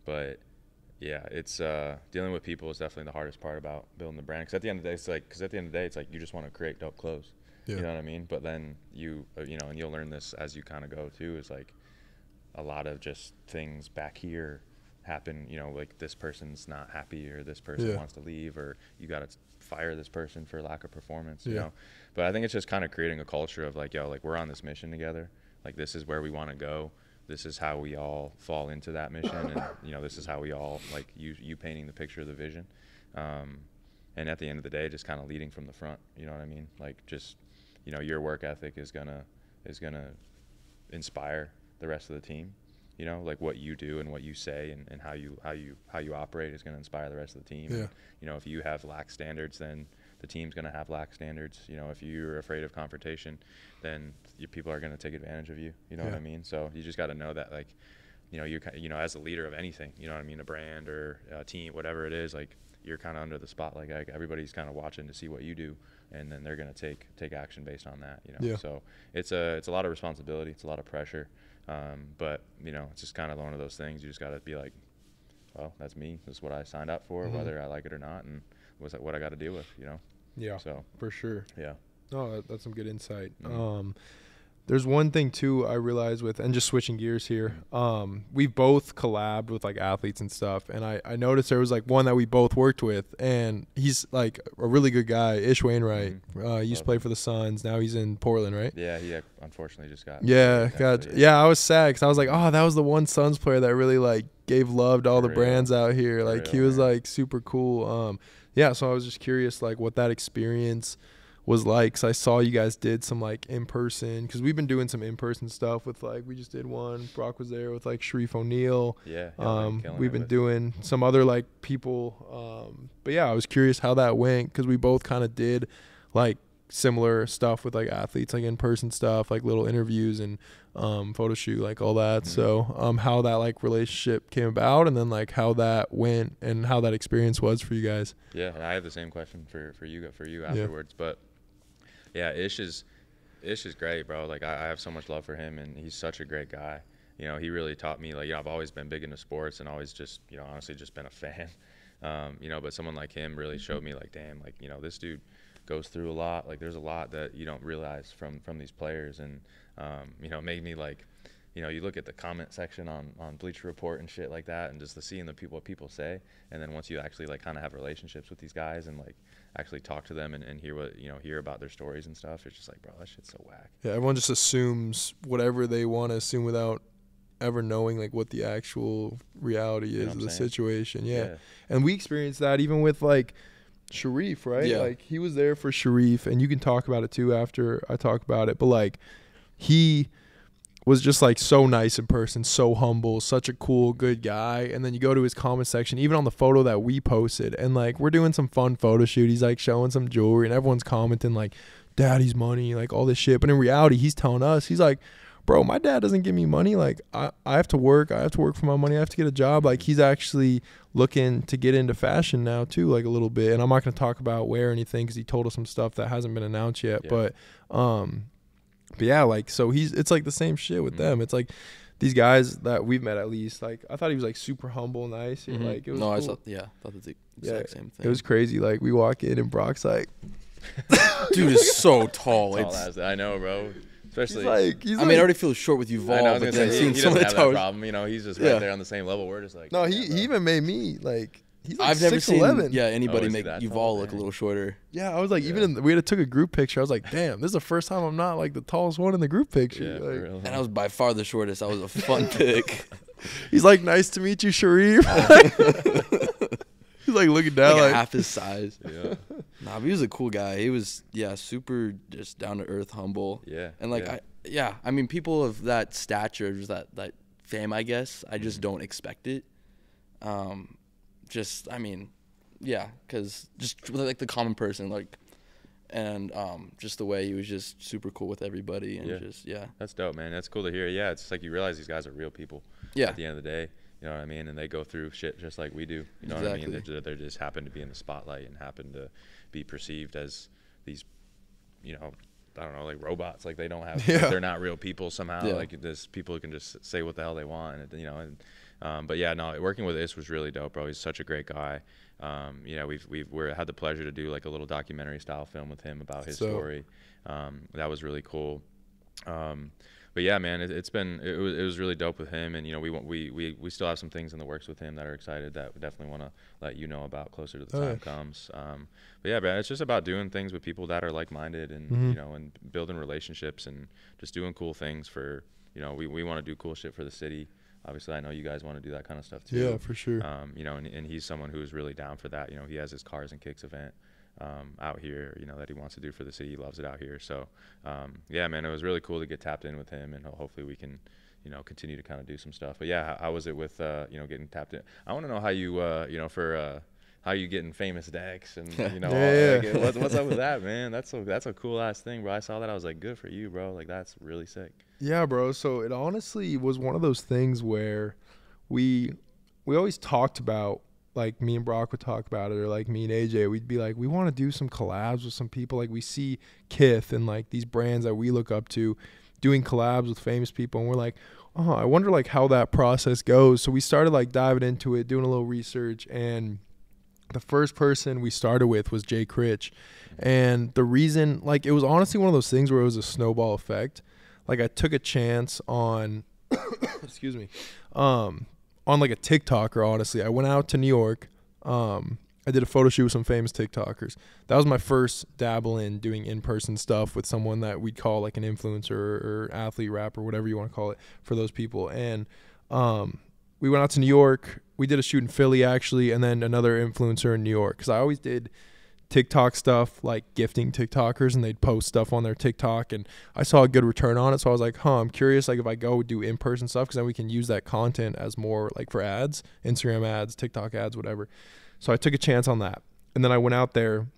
But yeah, it's dealing with people is definitely the hardest part about building the brand. Because at the end of the day, it's like you just want to create dope clothes. You know what I mean? But then and you'll learn this as you kind of go too. Is like a lot of just things back here happen. Like this person's not happy, or this person wants to leave, or you got to fire this person for lack of performance. You know. But I think it's just kind of creating a culture of like, like we're on this mission together. Like this is where we want to go. This is how we all fall into that mission, and this is how we all like you painting the picture of the vision, and at the end of the day, just kind of leading from the front. You know what I mean? Like just your work ethic is gonna inspire the rest of the team. Like what you do and what you say and how you operate is gonna inspire the rest of the team. Yeah. And, if you have lax standards, then the team's going to have lax standards. If you're afraid of confrontation, then your people are going to take advantage of you. You know what I mean? So you just got to know that, like, you as a leader of anything, you know what I mean, a brand or a team, whatever it is, like you're kind of under the spotlight. Like everybody's kind of watching to see what you do, and then they're going to take action based on that. So it's a lot of responsibility. It's a lot of pressure. But it's just kind of one of those things. You just got to be like, well, that's me. This is what I signed up for, whether I like it or not, and what I got to deal with, Yeah, so for sure. Yeah. No, that's some good insight. There's one thing too I realized with, and just switching gears here, we both collabed with like athletes and stuff, and I noticed there was like one that we both worked with, and he's like a really good guy, Ish Wainwright. Used to play for the Suns. Now he's in Portland, right? Yeah, he unfortunately just got. I was sad because I was like, oh, that was the one Suns player that really like gave love to all the brands out here. Like he was like super cool. So I was just curious like what that experience was like. 'Cause I saw you guys did some like in person, because we've been doing some in person stuff with like, we just did one. Brock was there with like Sharif O'Neal. Yeah. We've been doing some other like people. But yeah, I was curious how that went, because we both kind of did like similar stuff with like athletes, like in person stuff, like little interviews and photo shoot, like all that. So how that like relationship came about, and then like how that went and how that experience was for you guys. Yeah, I have the same question for you afterwards. But yeah, Ish is great, bro. Like I have so much love for him, and he's such a great guy. You know, he really taught me, like, you know, I've always been big into sports and always just, you know, honestly just been a fan. You know, but someone like him really showed me, like, damn, like, you know, this dude goes through a lot. Like, there's a lot that you don't realize from these players. And you know, it made me, like, you know, you look at the comment section on Bleacher Report and shit like that, and just seeing what people say, and then once you actually like kind of have relationships with these guys and like actually talk to them and hear about their stories and stuff, it's just like, bro, that shit's so whack. Yeah, everyone just assumes whatever they want to assume without ever knowing like what the actual reality is of the situation. Yeah. And we experienced that even with like Sharif, right? Yeah. Like he was there for Sharif, and you can talk about it too after I talk about it, but like he was just like so nice in person, so humble, such a cool, good guy. And then you go to his comment section, even on the photo that we posted, and like we're doing some fun photo shoot. He's like showing some jewelry, and everyone's commenting like, "Daddy's money," like all this shit. But in reality, he's telling us, he's like, "Bro, my dad doesn't give me money. Like I have to work. I have to work for my money. I have to get a job." Like he's actually looking to get into fashion now too, like a little bit. And I'm not going to talk about where or anything, because he told us some stuff that hasn't been announced yet. Yeah. But yeah, like, so it's like the same shit with them. It's like these guys that we've met, at least, like I thought he was like super humble, nice. And, like it was cool. I thought the exact same thing. It was crazy. Like we walk in and Brock's like, dude is so tall. I know, bro. Especially, he's I mean, I already feel short with Yuval. I was gonna say, he doesn't have that problem. You know, he's just right there on the same level. We're just like, no, he even made me like. He's like I've never 6'11". seen anybody make Yuval look a little shorter. Yeah, I was like, even we took a group picture. I was like, damn, this is the first time I'm not like the tallest one in the group picture. Yeah, like, for real. And I was by far the shortest. I was a fun pick. He's like, "Nice to meet you, Sharif." He's like looking down, like half his size. Yeah. Nah, but he was a cool guy. He was super just down to earth, humble. Yeah. And like I mean, people of that stature, just that fame, I guess, I just don't expect it. Because just like the common person, like, and just the way he was just super cool with everybody, and That's dope, man. That's cool to hear. Yeah, it's like you realize these guys are real people. Yeah. At the end of the day, you know what I mean, and they go through shit just like we do. You know what I mean? They just happen to be in the spotlight and happen to be perceived as these, you know, I don't know, like robots. Like they don't have, like they're not real people somehow. Yeah. Like this, people who can just say what the hell they want, and you know. And but yeah, no, working with Is was really dope, bro. He's such a great guy. You know, we've had the pleasure to do like a little documentary style film with him about his story. That was really cool. But yeah, man, it was really dope with him, and you know, we still have some things in the works with him that are excited that we definitely want to let you know about closer to the time comes. But yeah, man, it's just about doing things with people that are like-minded, and you know, and building relationships and just doing cool things for, you know, we want to do cool shit for the city. Obviously, I know you guys want to do that kind of stuff too. Yeah, for sure. You know, and he's someone who's really down for that. You know, he has his Cars and Kicks event out here, you know, that he wants to do for the city. He loves it out here. So, yeah, man, it was really cool to get tapped in with him, and hopefully we can, you know, continue to kind of do some stuff. But yeah, how was it with, you know, getting tapped in? I want to know how you, you know, for how you getting famous decks and, you know, like, what's up with that, man? That's a cool ass thing, bro. I saw that. I was like, good for you, bro. Like, that's really sick. Yeah, bro. So it honestly was one of those things where we always talked about, like me and Brock would talk about it, or like me and AJ, we'd be like, we want to do some collabs with some people. Like we see Kith and like these brands that we look up to doing collabs with famous people, and we're like, oh, I wonder like how that process goes. So we started like diving into it, doing a little research, and the first person we started with was Jay Critch. And the reason, like, it was honestly one of those things where it was a snowball effect. Like I took a chance on excuse me, on like a TikToker. Honestly, I went out to New York. I did a photo shoot with some famous TikTokers. That was my first dabble in doing in-person stuff with someone that we'd call like an influencer or athlete, rapper, whatever you want to call it, for those people. And we went out to New York. We did a shoot in Philly actually, and then another influencer in New York, because I always did TikTok stuff, like gifting TikTokers, and they'd post stuff on their TikTok, and I saw a good return on it. So I was like, I'm curious, like if I go do in-person stuff, because then we can use that content as more like for ads, Instagram ads, TikTok ads, whatever. So I took a chance on that. And then I went out there.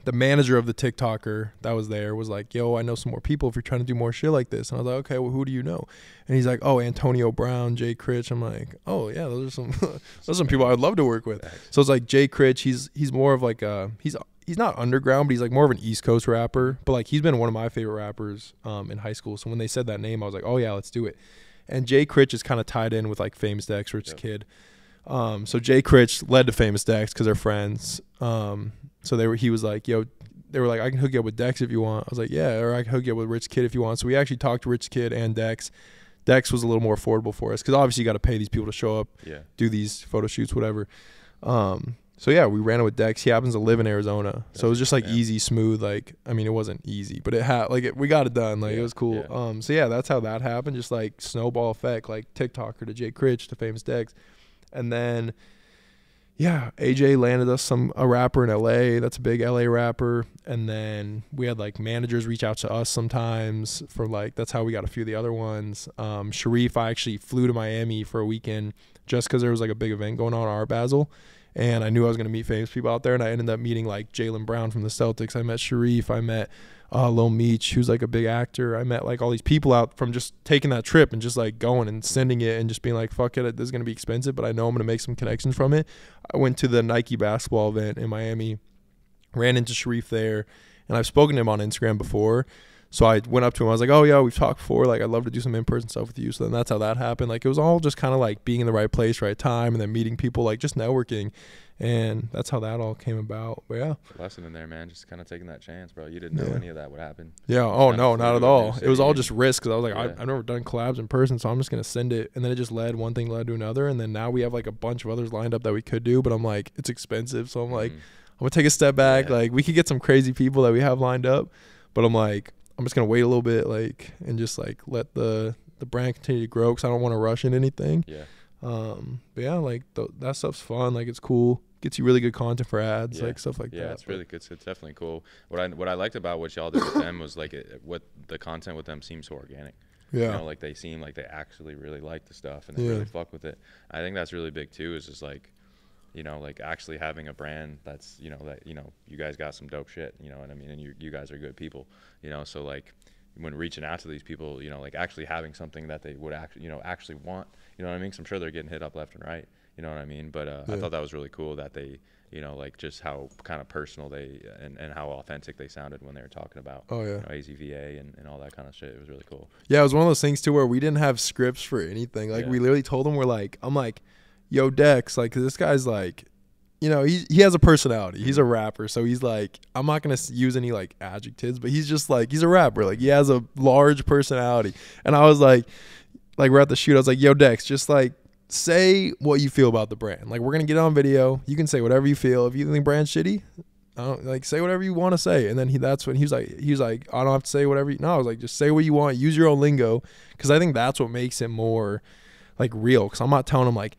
The manager of the TikToker that was there was like, yo, I know some more people if you're trying to do more shit like this. And I was like, okay, well, who do you know? And he's like, oh, Antonio Brown, Jay Critch. I'm like, oh yeah, those are some those are some people I'd love to work with. So it's like Jay Critch, he's more of like he's not underground, but he's like more of an East Coast rapper. But like he's been one of my favorite rappers in high school. So when they said that name, I was like, oh yeah, let's do it. And Jay Critch is kind of tied in with like Famous Dex, Rich Kid. So Jay Critch led to Famous Dex because they're friends. So he was like, yo, they were like, I can hook you up with Dex if you want. I was like, yeah, or I can hook you up with Rich Kid if you want. So we actually talked to Rich Kid and Dex. Dex was a little more affordable for us because obviously you got to pay these people to show up, do these photo shoots, whatever. So yeah, we ran it with Dex. He happens to live in Arizona. So it was just like easy, smooth. Like, I mean, it wasn't easy, but we got it done. Like it was cool. Yeah. So yeah, that's how that happened. Just like snowball effect, like TikToker to Jay Critch to Famous Dex. And then, yeah, AJ landed us a rapper in LA. That's a big LA rapper. And then we had like managers reach out to us sometimes for like, that's how we got a few of the other ones. Sharif, I actually flew to Miami for a weekend just because there was like a big event going on at Art Basel. And I knew I was going to meet famous people out there. And I ended up meeting like Jaylen Brown from the Celtics. I met Sharif. I met Lil Meech, who's like a big actor. I met like all these people out from just taking that trip and just like going and sending it and just being like, fuck it, this is going to be expensive, but I know I'm going to make some connections from it. I went to the Nike basketball event in Miami, ran into Sharif there, and I've spoken to him on Instagram before. So I went up to him. I was like, oh, yeah, we've talked before. Like, I'd love to do some in-person stuff with you. So then that's how that happened. Like, it was all just kind of like being in the right place, right time, and then meeting people, like just networking. And that's how that all came about. But yeah. Lesson in there, man. Just kind of taking that chance, bro. You didn't know any of that would happen. Yeah. Oh, no, not at all. It was all just risk because I was like, I've never done collabs in person, so I'm just going to send it. And then it just one thing led to another. And then now we have like a bunch of others lined up that we could do. But I'm like, it's expensive. So I'm like, I'm going to take a step back. Like, we could get some crazy people that we have lined up. But I'm like, I'm just going to wait a little bit, like, and just like let the brand continue to grow because I don't want to rush in anything. Yeah. But yeah, like that stuff's fun. Like, it's cool. Gets you really good content for ads, like stuff like that. Yeah, it's really good. It's definitely cool. What I liked about what y'all did with them was like what the content with them seems so organic. Yeah. You know, like they seem like they actually really like the stuff and they really fuck with it. I think that's really big too, is just like, you know, like actually having a brand that's, you know, that, you know, you guys got some dope shit, you know what I mean? And you guys are good people, you know, so like when reaching out to these people, you know, like actually having something that they would actually, you know, actually want, you know what I mean? 'Cause I'm sure they're getting hit up left and right. You know what I mean? But I thought that was really cool that they, you know, like just how kind of personal they and how authentic they sounded when they were talking about you know, AZVA and all that kind of shit. It was really cool. Yeah, it was one of those things too where we didn't have scripts for anything. Like we literally told them, I'm like, yo, Dex, like, 'cause this guy's like, you know, he has a personality. He's a rapper. So he's like, I'm not going to use any like adjectives, but he's just like, he's a rapper. Like, he has a large personality. And I was like we're at the shoot. I was like, yo, Dex, just like, say what you feel about the brand. Like, we're gonna get it on video. You can say whatever you feel. If you think the brand's shitty, like, say whatever you want to say. And then that's when he was like, I don't have to say whatever. No, I was like, just say what you want. Use your own lingo, because I think that's what makes it more like real. Because I'm not telling him like,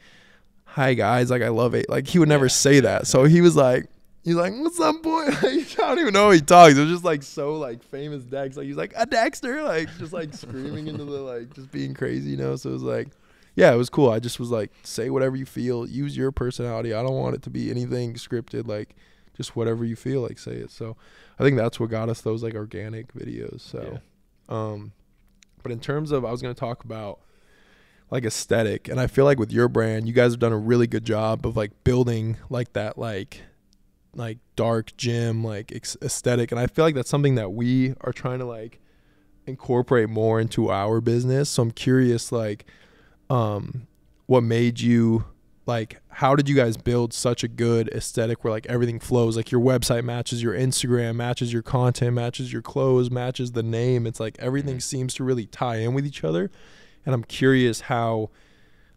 hi guys, like I love it. Like, he would never say that. So he's like, what's up, boy? Like, I don't even know how he talks. It was just like so like Famous Dex. Like, he's like a Dexter, like just like screaming into the like just being crazy, you know. So it was like. Yeah, it was cool. I just was like, say whatever you feel. Use your personality. I don't want it to be anything scripted. Like, just whatever you feel, like, say it. So I think that's what got us those like organic videos. So, but in terms of, I was going to talk about like aesthetic, and I feel like with your brand, you guys have done a really good job of like building like that like dark gym like aesthetic, and I feel like that's something that we are trying to like incorporate more into our business. So I'm curious, like, what made you, like, how did you guys build such a good aesthetic where like everything flows, like your website matches your Instagram, matches your content, matches your clothes, matches the name? It's like everything seems to really tie in with each other. And I'm curious how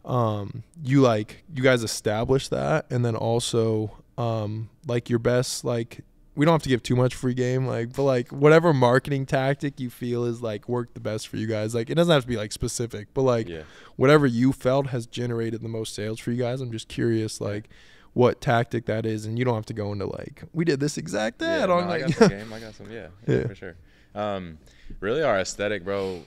you guys established that, and then also like your best, like, we don't have to give too much free game, like, but like whatever marketing tactic you feel is like worked the best for you guys. Like, it doesn't have to be like specific, but like whatever you felt has generated the most sales for you guys. I'm just curious, like, what tactic that is, and you don't have to go into like we did this exact ad on I like got some game. I got some. Yeah, for sure. Really, our aesthetic, bro.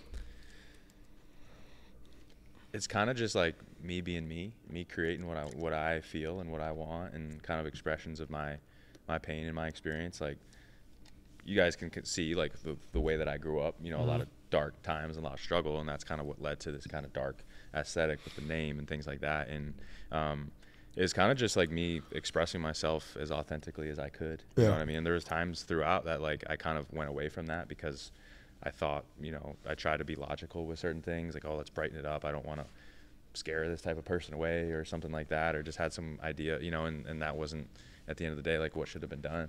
It's kind of just like me being me creating what I feel and what I want, and kind of expressions of my pain and my experience. Like you guys can see like the way that I grew up, you know, a lot of dark times and a lot of struggle, and that's kind of what led to this kind of dark aesthetic with the name and things like that. And it's kind of just like me expressing myself as authentically as I could. You know what I mean? And there was times throughout that like I kind of went away from that because I thought, you know, I tried to be logical with certain things, like, oh, let's brighten it up. I don't want to scare this type of person away or something like that, or just had some idea, you know, and that wasn't at the end of the day like what should have been done.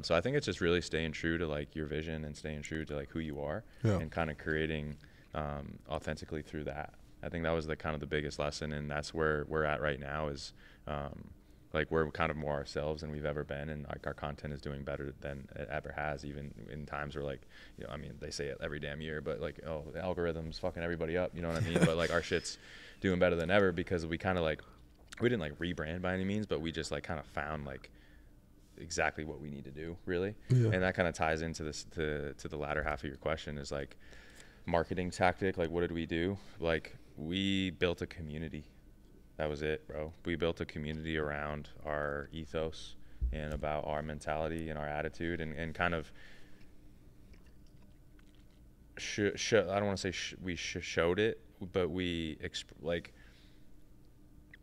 So I think it's just really staying true to like your vision and staying true to like who you are, and kind of creating authentically through that. I think that was the kind of the biggest lesson, and that's where we're at right now is like we're kind of more ourselves than we've ever been, and like our content is doing better than it ever has, even in times where like, you know, I mean, they say it every damn year, but like, oh, the algorithm's fucking everybody up, you know what I mean? But like our shit's doing better than ever because we kind of like, we didn't like rebrand by any means, but we just like kind of found like exactly what we need to do, really. And that kind of ties into this to the latter half of your question is like marketing tactic. Like what did we do? Like we built a community. That was it, bro. We built a community around our ethos and about our mentality and our attitude, and kind of I don't want to say we showed it, but we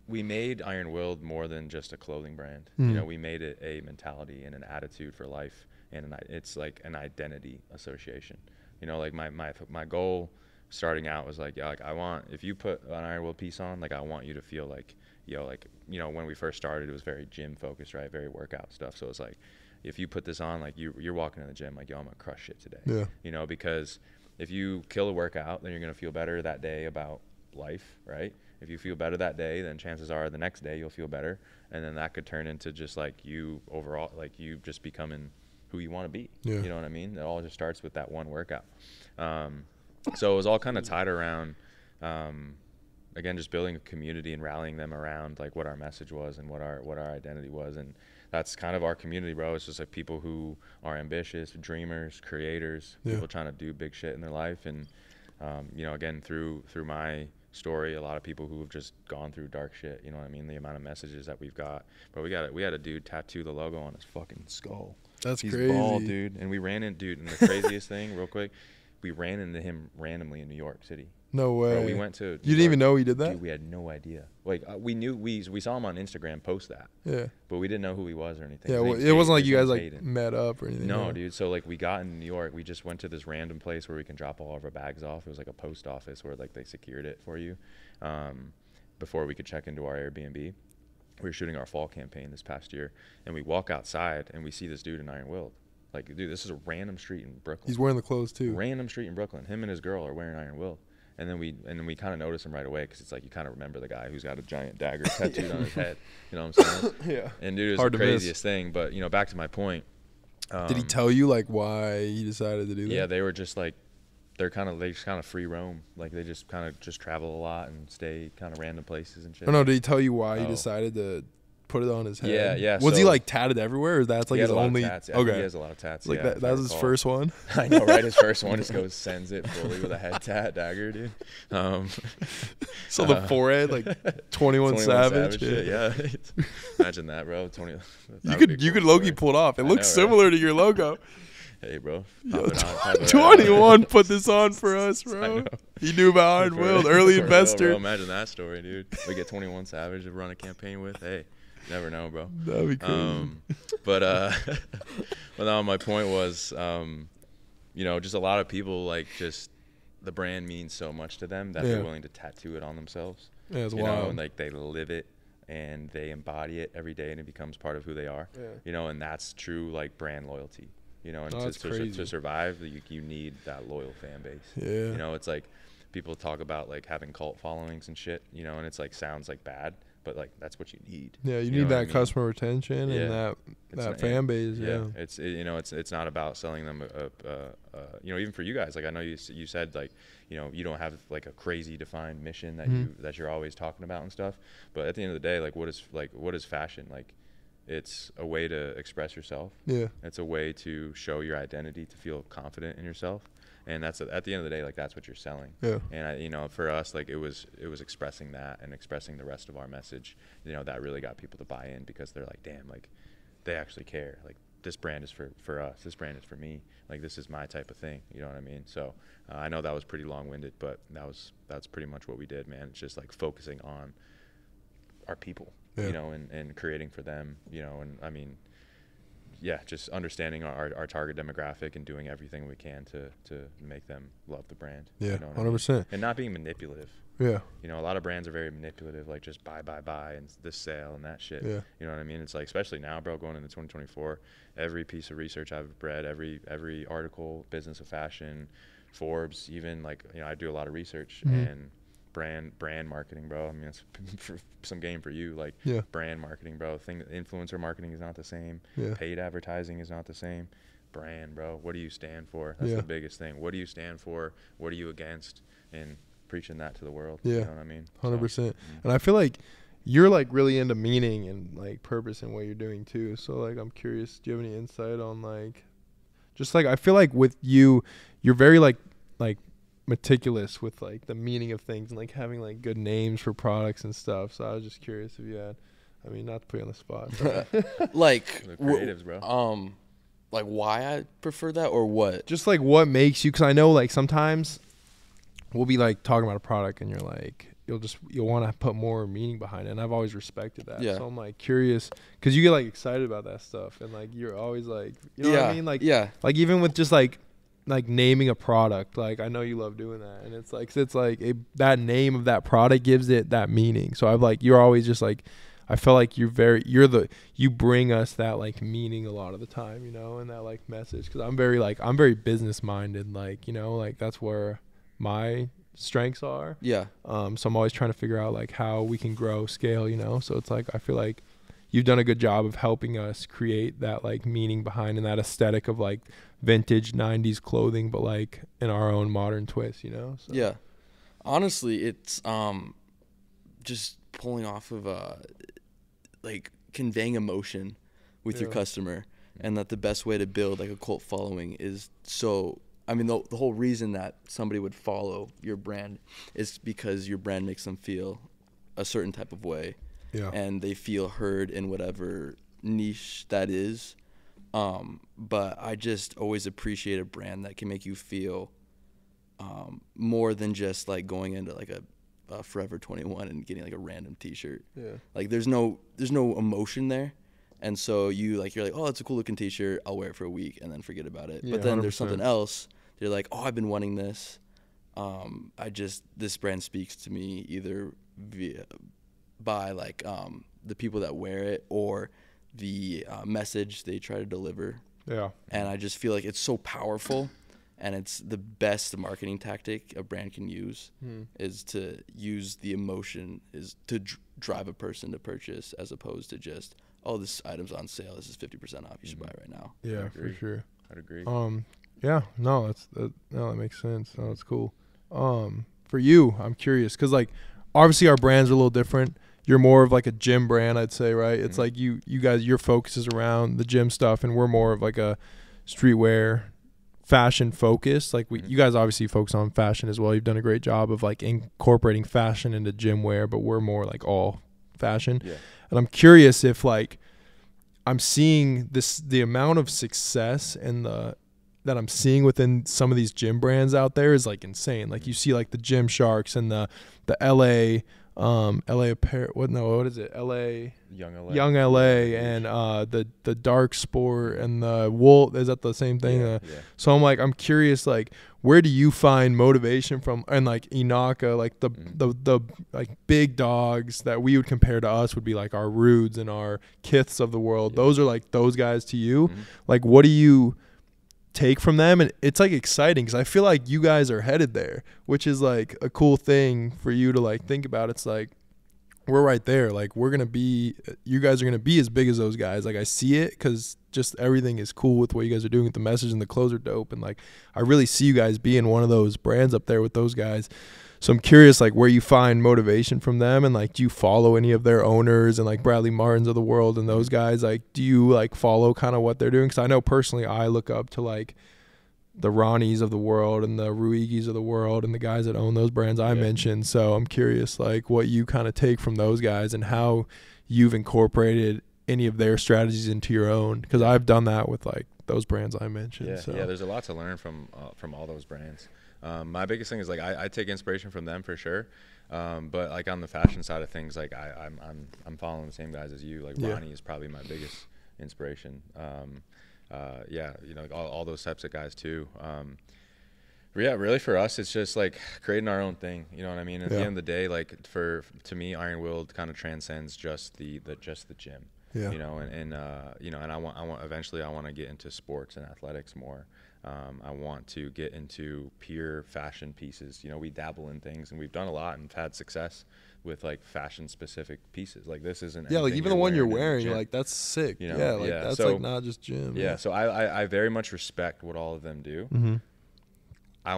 we made Iron Willed more than just a clothing brand. You know, we made it a mentality and an attitude for life, and it's like an identity association. You know, like my goal starting out was like, yeah, like I want, if you put an Iron Will piece on, like I want you to feel like, yo, like, you know, when we first started, it was very gym focused, right? Very workout stuff. So it's like, if you put this on, like you're walking in the gym, like, yo, I'm gonna crush shit today. Yeah. You know, because if you kill a workout, then you're gonna feel better that day about life, right? If you feel better that day, then chances are the next day you'll feel better, and then that could turn into just like you overall, like you just becoming who you want to be. You know what I mean? It all just starts with that one workout. So it was all kind of tied around, again, just building a community and rallying them around like what our message was and what our identity was. And that's kind of our community, bro. It's just like people who are ambitious, dreamers, creators, people trying to do big shit in their life. And, you know, again, through my story, a lot of people who have just gone through dark shit, you know what I mean? The amount of messages that we've got. But we had a dude tattoo the logo on his fucking skull. That's He's crazy. bald, dude. And we ran in, dude, and the craziest thing, real quick, we ran into him randomly in New York City. No way. Bro, we went to. You didn't even know he did that? Dude, we had no idea. Like we knew we saw him on Instagram post that. Yeah. But we didn't know who he was or anything. Yeah, well, it wasn't like you guys like met up or anything. No, dude. So like we got in New York, we just went to this random place where we can drop all of our bags off. It was like a post office where like they secured it for you, before we could check into our Airbnb. We were shooting our fall campaign this past year, and we walk outside and we see this dude in Iron Willed. Like, dude, this is a random street in Brooklyn. He's wearing the clothes too. Random street in Brooklyn. Him and his girl are wearing Iron Willed. And then we kind of notice him right away because it's like you kind of remember the guy who's got a giant dagger tattooed on his head. You know what I'm saying? Yeah. And dude, it was the craziest thing. But, you know, back to my point. Did he tell you like why he decided to do that? Yeah, they were just like, they just kind of free roam. Like they just kind of just travel a lot and stay kind of random places and shit. Oh, no, did he tell you why he decided to put it on his head? Yeah, yeah. Was he like tatted everywhere, or that's like his only? Okay, he has a lot of tats. Like that was his first one. I know, right? His first one just goes sends it fully with a head tat dagger, dude. So the forehead, like 21 Savage. Shit, yeah. Imagine that, bro. You could low-key pull it off. It looks similar to your logo. Hey, bro. Yo, 21 put this on for us, bro. He knew about Iron Willed, early investor. Real, bro. Imagine that story, dude. We get 21 Savage to run a campaign with. Hey. Never know, bro. That'd be crazy. But no, my point was, you know, just a lot of people like just the brand means so much to them that they're willing to tattoo it on themselves. Yeah, it's wild. Know, and like they live it and they embody it every day, and it becomes part of who they are. Yeah. You know, and that's true like brand loyalty. You know, and to survive, you need that loyal fan base. Yeah. You know, it's like people talk about like having cult followings and shit. You know, and it's like sounds like bad. but like that's what you need. Yeah, you need that customer retention and that fan base. Yeah, it's not about selling them even for you guys. Like I know you said like you don't have like a crazy defined mission that you're always talking about and stuff. But at the end of the day, like what is fashion? Like it's a way to express yourself. Yeah, it's a way to show your identity, to feel confident in yourself. And that's at the end of the day, like that's what you're selling. Yeah. And for us, like it was expressing that and expressing the rest of our message. That really got people to buy in, because they're like, damn, like they actually care. Like this brand is for us. This brand is for me. Like this is my type of thing. You know what I mean? So I know that was pretty long-winded, but that's pretty much what we did, man. It's just like focusing on our people, and creating for them, and I mean. Yeah, just understanding our target demographic and doing everything we can to make them love the brand. Yeah, 100%. And not being manipulative. Yeah. A lot of brands are very manipulative, like just buy, and this sale and that shit. Yeah. You know what I mean? It's like, especially now, bro, going into 2024, every piece of research I've read, every article, Business of Fashion, Forbes, even like, I do a lot of research and brand marketing, bro. I mean, it's some game for you, like brand marketing, bro. Influencer marketing is not the same. Yeah. Paid advertising is not the same. Brand, bro. What do you stand for? That's the biggest thing. What do you stand for? What are you against? And preaching that to the world. Yeah. You know what I mean? 100%. And I feel like you're like really into meaning and like purpose in what you're doing too. So like, I'm curious, do you have any insight on like, just like, I feel like with you're very like meticulous with like the meaning of things and like having like good names for products and stuff. So I was just curious if you had, I mean, not to put you on the spot, like the creatives, bro. Like why I prefer that or what? Just like what makes you, because I know like sometimes we'll be like talking about a product and you're like, you'll want to put more meaning behind it, and I've always respected that. Yeah. So I'm like curious, because you get like excited about that stuff and like you're always like, you know what I mean? Like like even with just like naming a product, like I know you love doing that, and it's like that name of that product gives it that meaning. So I've like, you're always just like, I feel like you bring us that like meaning a lot of the time, and that like message, because I'm very business minded, like like that's where my strengths are. Yeah. So I'm always trying to figure out like how we can grow, scale, so it's like I feel like you've done a good job of helping us create that like meaning behind and that aesthetic of like vintage 90s clothing, but like in our own modern twist, So. Yeah. Honestly, it's just pulling off of like conveying emotion with your customer, and that the best way to build like a cult following is the whole reason that somebody would follow your brand is because your brand makes them feel a certain type of way. Yeah. And they feel heard in whatever niche that is. But I just always appreciate a brand that can make you feel more than just like going into like a Forever 21 and getting like a random t-shirt. Yeah. Like there's no emotion there. And so you're like, oh, it's a cool looking t-shirt. I'll wear it for a week and then forget about it. Yeah, but then 100%. There's something else. You're like, oh, I've been wanting this. This brand speaks to me either by like the people that wear it or the message they try to deliver. Yeah. And I just feel like it's so powerful, and it's the best marketing tactic a brand can use is to use the emotion, is to drive a person to purchase, as opposed to just, oh, this item's on sale, this is 50% off, you should buy it right now. Yeah, for sure. I'd agree. Yeah, no, that makes sense. No, that's cool. For you, I'm curious, because like obviously our brands are a little different. You're more of like a gym brand, I'd say, right? It's like you guys, your focus is around the gym stuff, and we're more of like a streetwear fashion focus. Like you guys obviously focus on fashion as well. You've done a great job of like incorporating fashion into gym wear, but we're more like all fashion. Yeah. And I'm curious if like I'm seeing the amount of success and that I'm seeing within some of these gym brands out there is like insane. Like you see like the Gym Sharks and the LA Apparel, what is it? Young LA and the Dark Sport and the Wool. Is that the same thing? Yeah. So I'm curious, like, where do you find motivation from? And like Inaka, like the like big dogs that we would compare to us would be like our Rudes and our Kiths of the world. Those are like those guys to you. Like, what do you take from them? And it's like exciting because I feel like you guys are headed there, which is like a cool thing for you to like think about. It's like, we're right there. Like, you guys are going to be as big as those guys. Like, I see it because just everything is cool with what you guys are doing with the message, and the clothes are dope. And, like, I really see you guys being one of those brands up there with those guys. So I'm curious, like, where you find motivation from them, and, like, do you follow any of their owners and, like, Bradley Martins of the world and those guys? Like, do you, like, follow kind of what they're doing? Because I know personally I look up to, like, the Ronnies of the world and the Ruigis of the world and the guys that own those brands I mentioned. So I'm curious, like, what you kind of take from those guys and how you've incorporated any of their strategies into your own. Because I've done that with, like, those brands I mentioned. Yeah, there's a lot to learn from all those brands. My biggest thing is, like, I take inspiration from them for sure. But, like, on the fashion side of things, like, I'm following the same guys as you. Like, Ronnie is probably my biggest inspiration. You know, like all those types of guys too. Yeah, really for us, it's just like creating our own thing. You know what I mean? At the end of the day, like to me, Iron Will kind of transcends just the gym. Yeah. You know, and you know, and I want eventually I want to get into sports and athletics more. I want to get into pure fashion pieces. You know, we dabble in things and we've done a lot and had success with, like, fashion specific pieces. Like, this isn't like even the one you're wearing, like, that's sick. You know? That's so, like, not just gym. So I very much respect what all of them do. Mm-hmm. I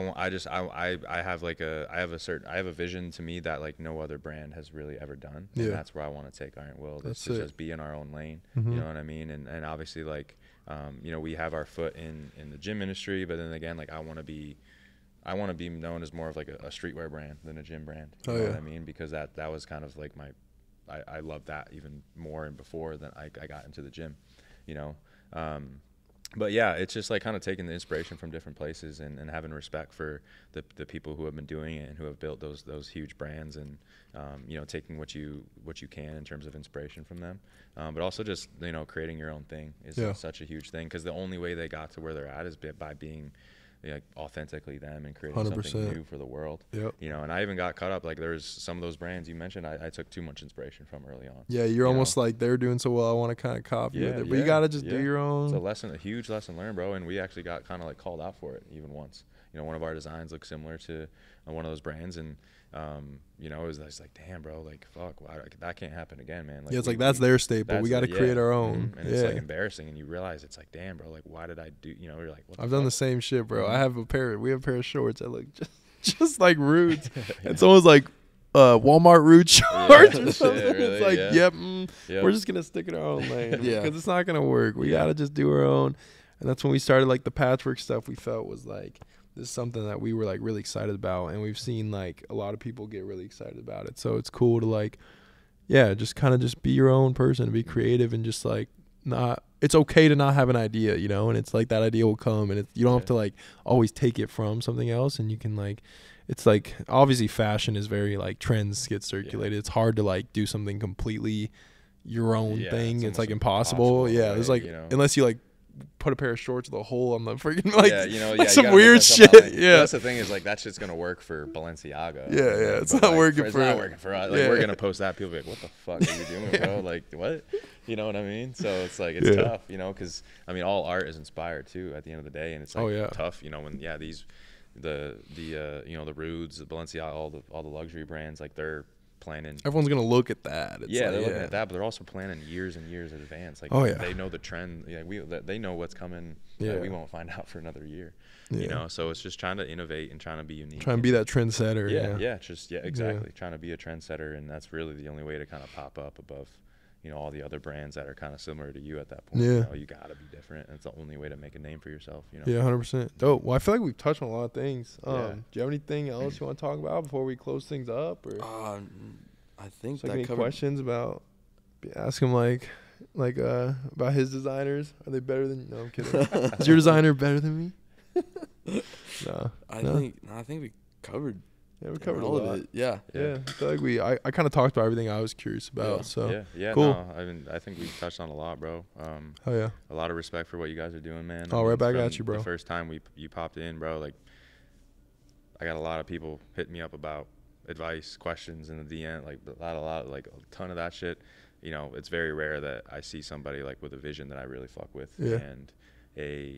have a vision to me that, like, no other brand has really ever done. And that's where I want to take Iron Will. It's to just be in our own lane. Mm-hmm. You know what I mean? And obviously, like, you know, we have our foot in the gym industry, but then again, like, I want to be known as more of, like, a streetwear brand than a gym brand. You know what I mean? Because that was kind of like I love that even more and before than I got into the gym, you know. But yeah, it's just, like, kind of taking the inspiration from different places and having respect for the people who have been doing it and who have built those huge brands, and you know, taking what you can in terms of inspiration from them, but also just, you know, creating your own thing is such a huge thing, because the only way they got to where they're at is by being, like, authentically them and creating 100%. Something new for the world. Yep. You know, and I even got caught up, like, there's some of those brands you mentioned I took too much inspiration from early on. Yeah, you're almost like, they're doing so well, I want to kind of copy with it. But you got to just do your own. It's a huge lesson learned, bro, and we actually got kind of, like, called out for it even once. You know, one of our designs looked similar to one of those brands, and you know, it was like, damn, bro, like, fuck, that can't happen again, man. Like, it's like, that's their staple. We got to create our own. Mm-hmm. And it's, like, embarrassing, and you realize it's like, damn, bro, like, why did I do? You know, you're like, what the I've fuck? done the same shit, bro. We have a pair of shorts that look just like Roots. It's almost like Walmart Root shorts or something. Really? It's like, we're just gonna stick in our own lane because it's not gonna work. We gotta just do our own. And that's when we started, like, the patchwork stuff. We felt was like, this is something that we were, like, really excited about, and we've seen, like, a lot of people get really excited about it. So it's cool to, like, just kind of just be your own person, be creative, and just, like, it's okay to not have an idea, you know, and it's like that idea will come, and you don't have to, like, always take it from something else, and you can, like, it's like, obviously fashion is very, like, trends get circulated. It's hard to, like, do something completely your own thing. It's like impossible. Right? It's like, you know, unless you, like, put a pair of shorts with a hole on the freaking, like, like some weird shit. That's the thing, is, like, that shit's gonna work for Balenciaga. It's not working for us. Like, we're gonna post that, people be like, what the fuck are you doing, bro? Like, what? You know what I mean? So it's like, it's tough, you know, because I mean, all art is inspired too at the end of the day, and it's like tough, you know, when these the you know, the Rudes, the Balenciaga, all the luxury brands, like, they're planning. Everyone's gonna look at that. It's they're looking at that, but they're also planning years and years in advance. Like, they know the trend. They know what's coming. We won't find out for another year. You know, so it's just trying to innovate and trying to be unique. Trying to be that trendsetter. Exactly. Trying to be a trendsetter, and that's really the only way to kind of pop up above, you know, all the other brands that are kind of similar to you at that point. You know, you gotta be different. And it's the only way to make a name for yourself, you know. 100%. Dope. Well, I feel like we've touched on a lot of things. Do you have anything else you want to talk about before we close things up? Or I think that any questions about, ask him, like about his designers. Are they better than? No, I'm kidding. Is your designer better than me? I think we covered. Yeah, we covered all a lot. of it. Yeah. I feel like I kind of talked about everything I was curious about. So cool. No, I think we touched on a lot, bro. A lot of respect for what you guys are doing, man. Right back at you, bro. The first time you popped in, bro, like, I got a lot of people hitting me up about advice, questions in the DM, like a lot, like a ton of that shit. You know, it's very rare that I see somebody, like, with a vision that I really fuck with, and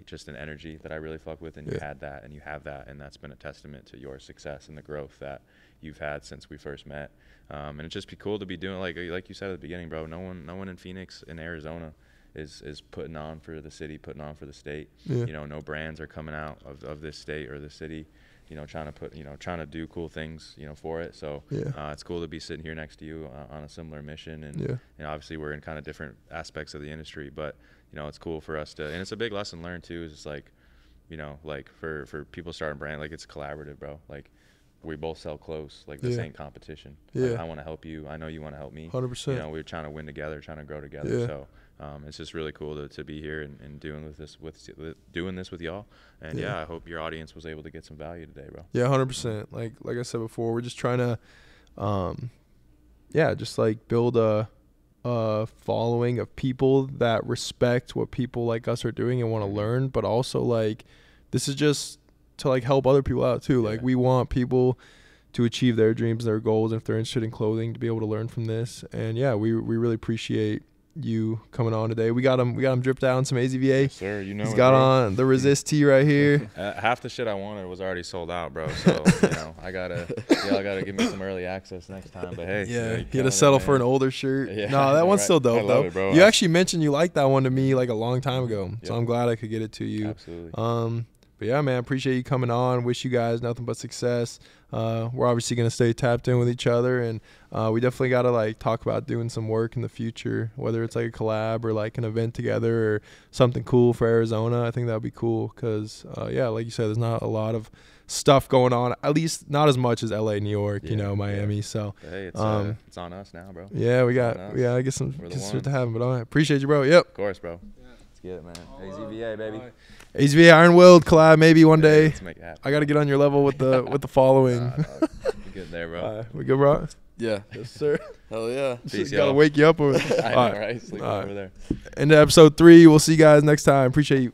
just an energy that I really fuck with, and you had that, and you have that, and that's been a testament to your success and the growth that you've had since we first met. And it'd just be cool to be doing, like you said at the beginning, bro. No one in Phoenix, in Arizona, is putting on for the city, putting on for the state. You know, no brands are coming out of this state or the city, you know, trying to do cool things, you know, for it. So it's cool to be sitting here next to you on a similar mission. And obviously we're in kind of different aspects of the industry, but, you know, it's cool for us to, and it's a big lesson learned too, is just like, you know, like for people starting brand, like it's collaborative, bro. Like we both sell clothes, like this ain't competition. Like, I want to help you. I know you want to help me. 100%. You know, we're trying to win together, trying to grow together. So it's just really cool to be here and doing this with y'all. And I hope your audience was able to get some value today, bro. Yeah, 100%. Like I said before, we're just trying to, just like build a following of people that respect what people like us are doing and want to learn, but also like this is just to like help other people out too. Like we want people to achieve their dreams, their goals, and if they're interested in clothing, to be able to learn from this. And we really appreciate you coming on today. We got him dripped out on some AZVA. Yes, sir. You know, he's got on the Resist tee right here. Half the shit I wanted was already sold out, bro. So you know, y'all gotta give me some early access next time. But hey, he had to settle for an older shirt. No, that one's still dope though. It, bro. You actually mentioned you liked that one to me like a long time ago, so I'm glad I could get it to you. Absolutely. But yeah, man, appreciate you coming on. Wish you guys nothing but success. We're obviously going to stay tapped in with each other, and we definitely got to like talk about doing some work in the future, whether it's like a collab or like an event together or something cool for Arizona. I think that would be cool because, like you said, there's not a lot of stuff going on, at least not as much as LA, New York, you know, Miami. So hey, it's on us now, bro. Yeah, I guess some shit to have, but I appreciate you, bro. Yep. Of course, bro. Let's get it, man. AZVA, baby. AZVA Iron Willed collab maybe one day. Let's make it happen. I got to get on your level with the following. We're good there, bro. We good, bro? Yeah. Yes, sir. Hell yeah. Peace, got to wake you up. I know, right? Sleep over there. Into episode 3. We'll see you guys next time. Appreciate you.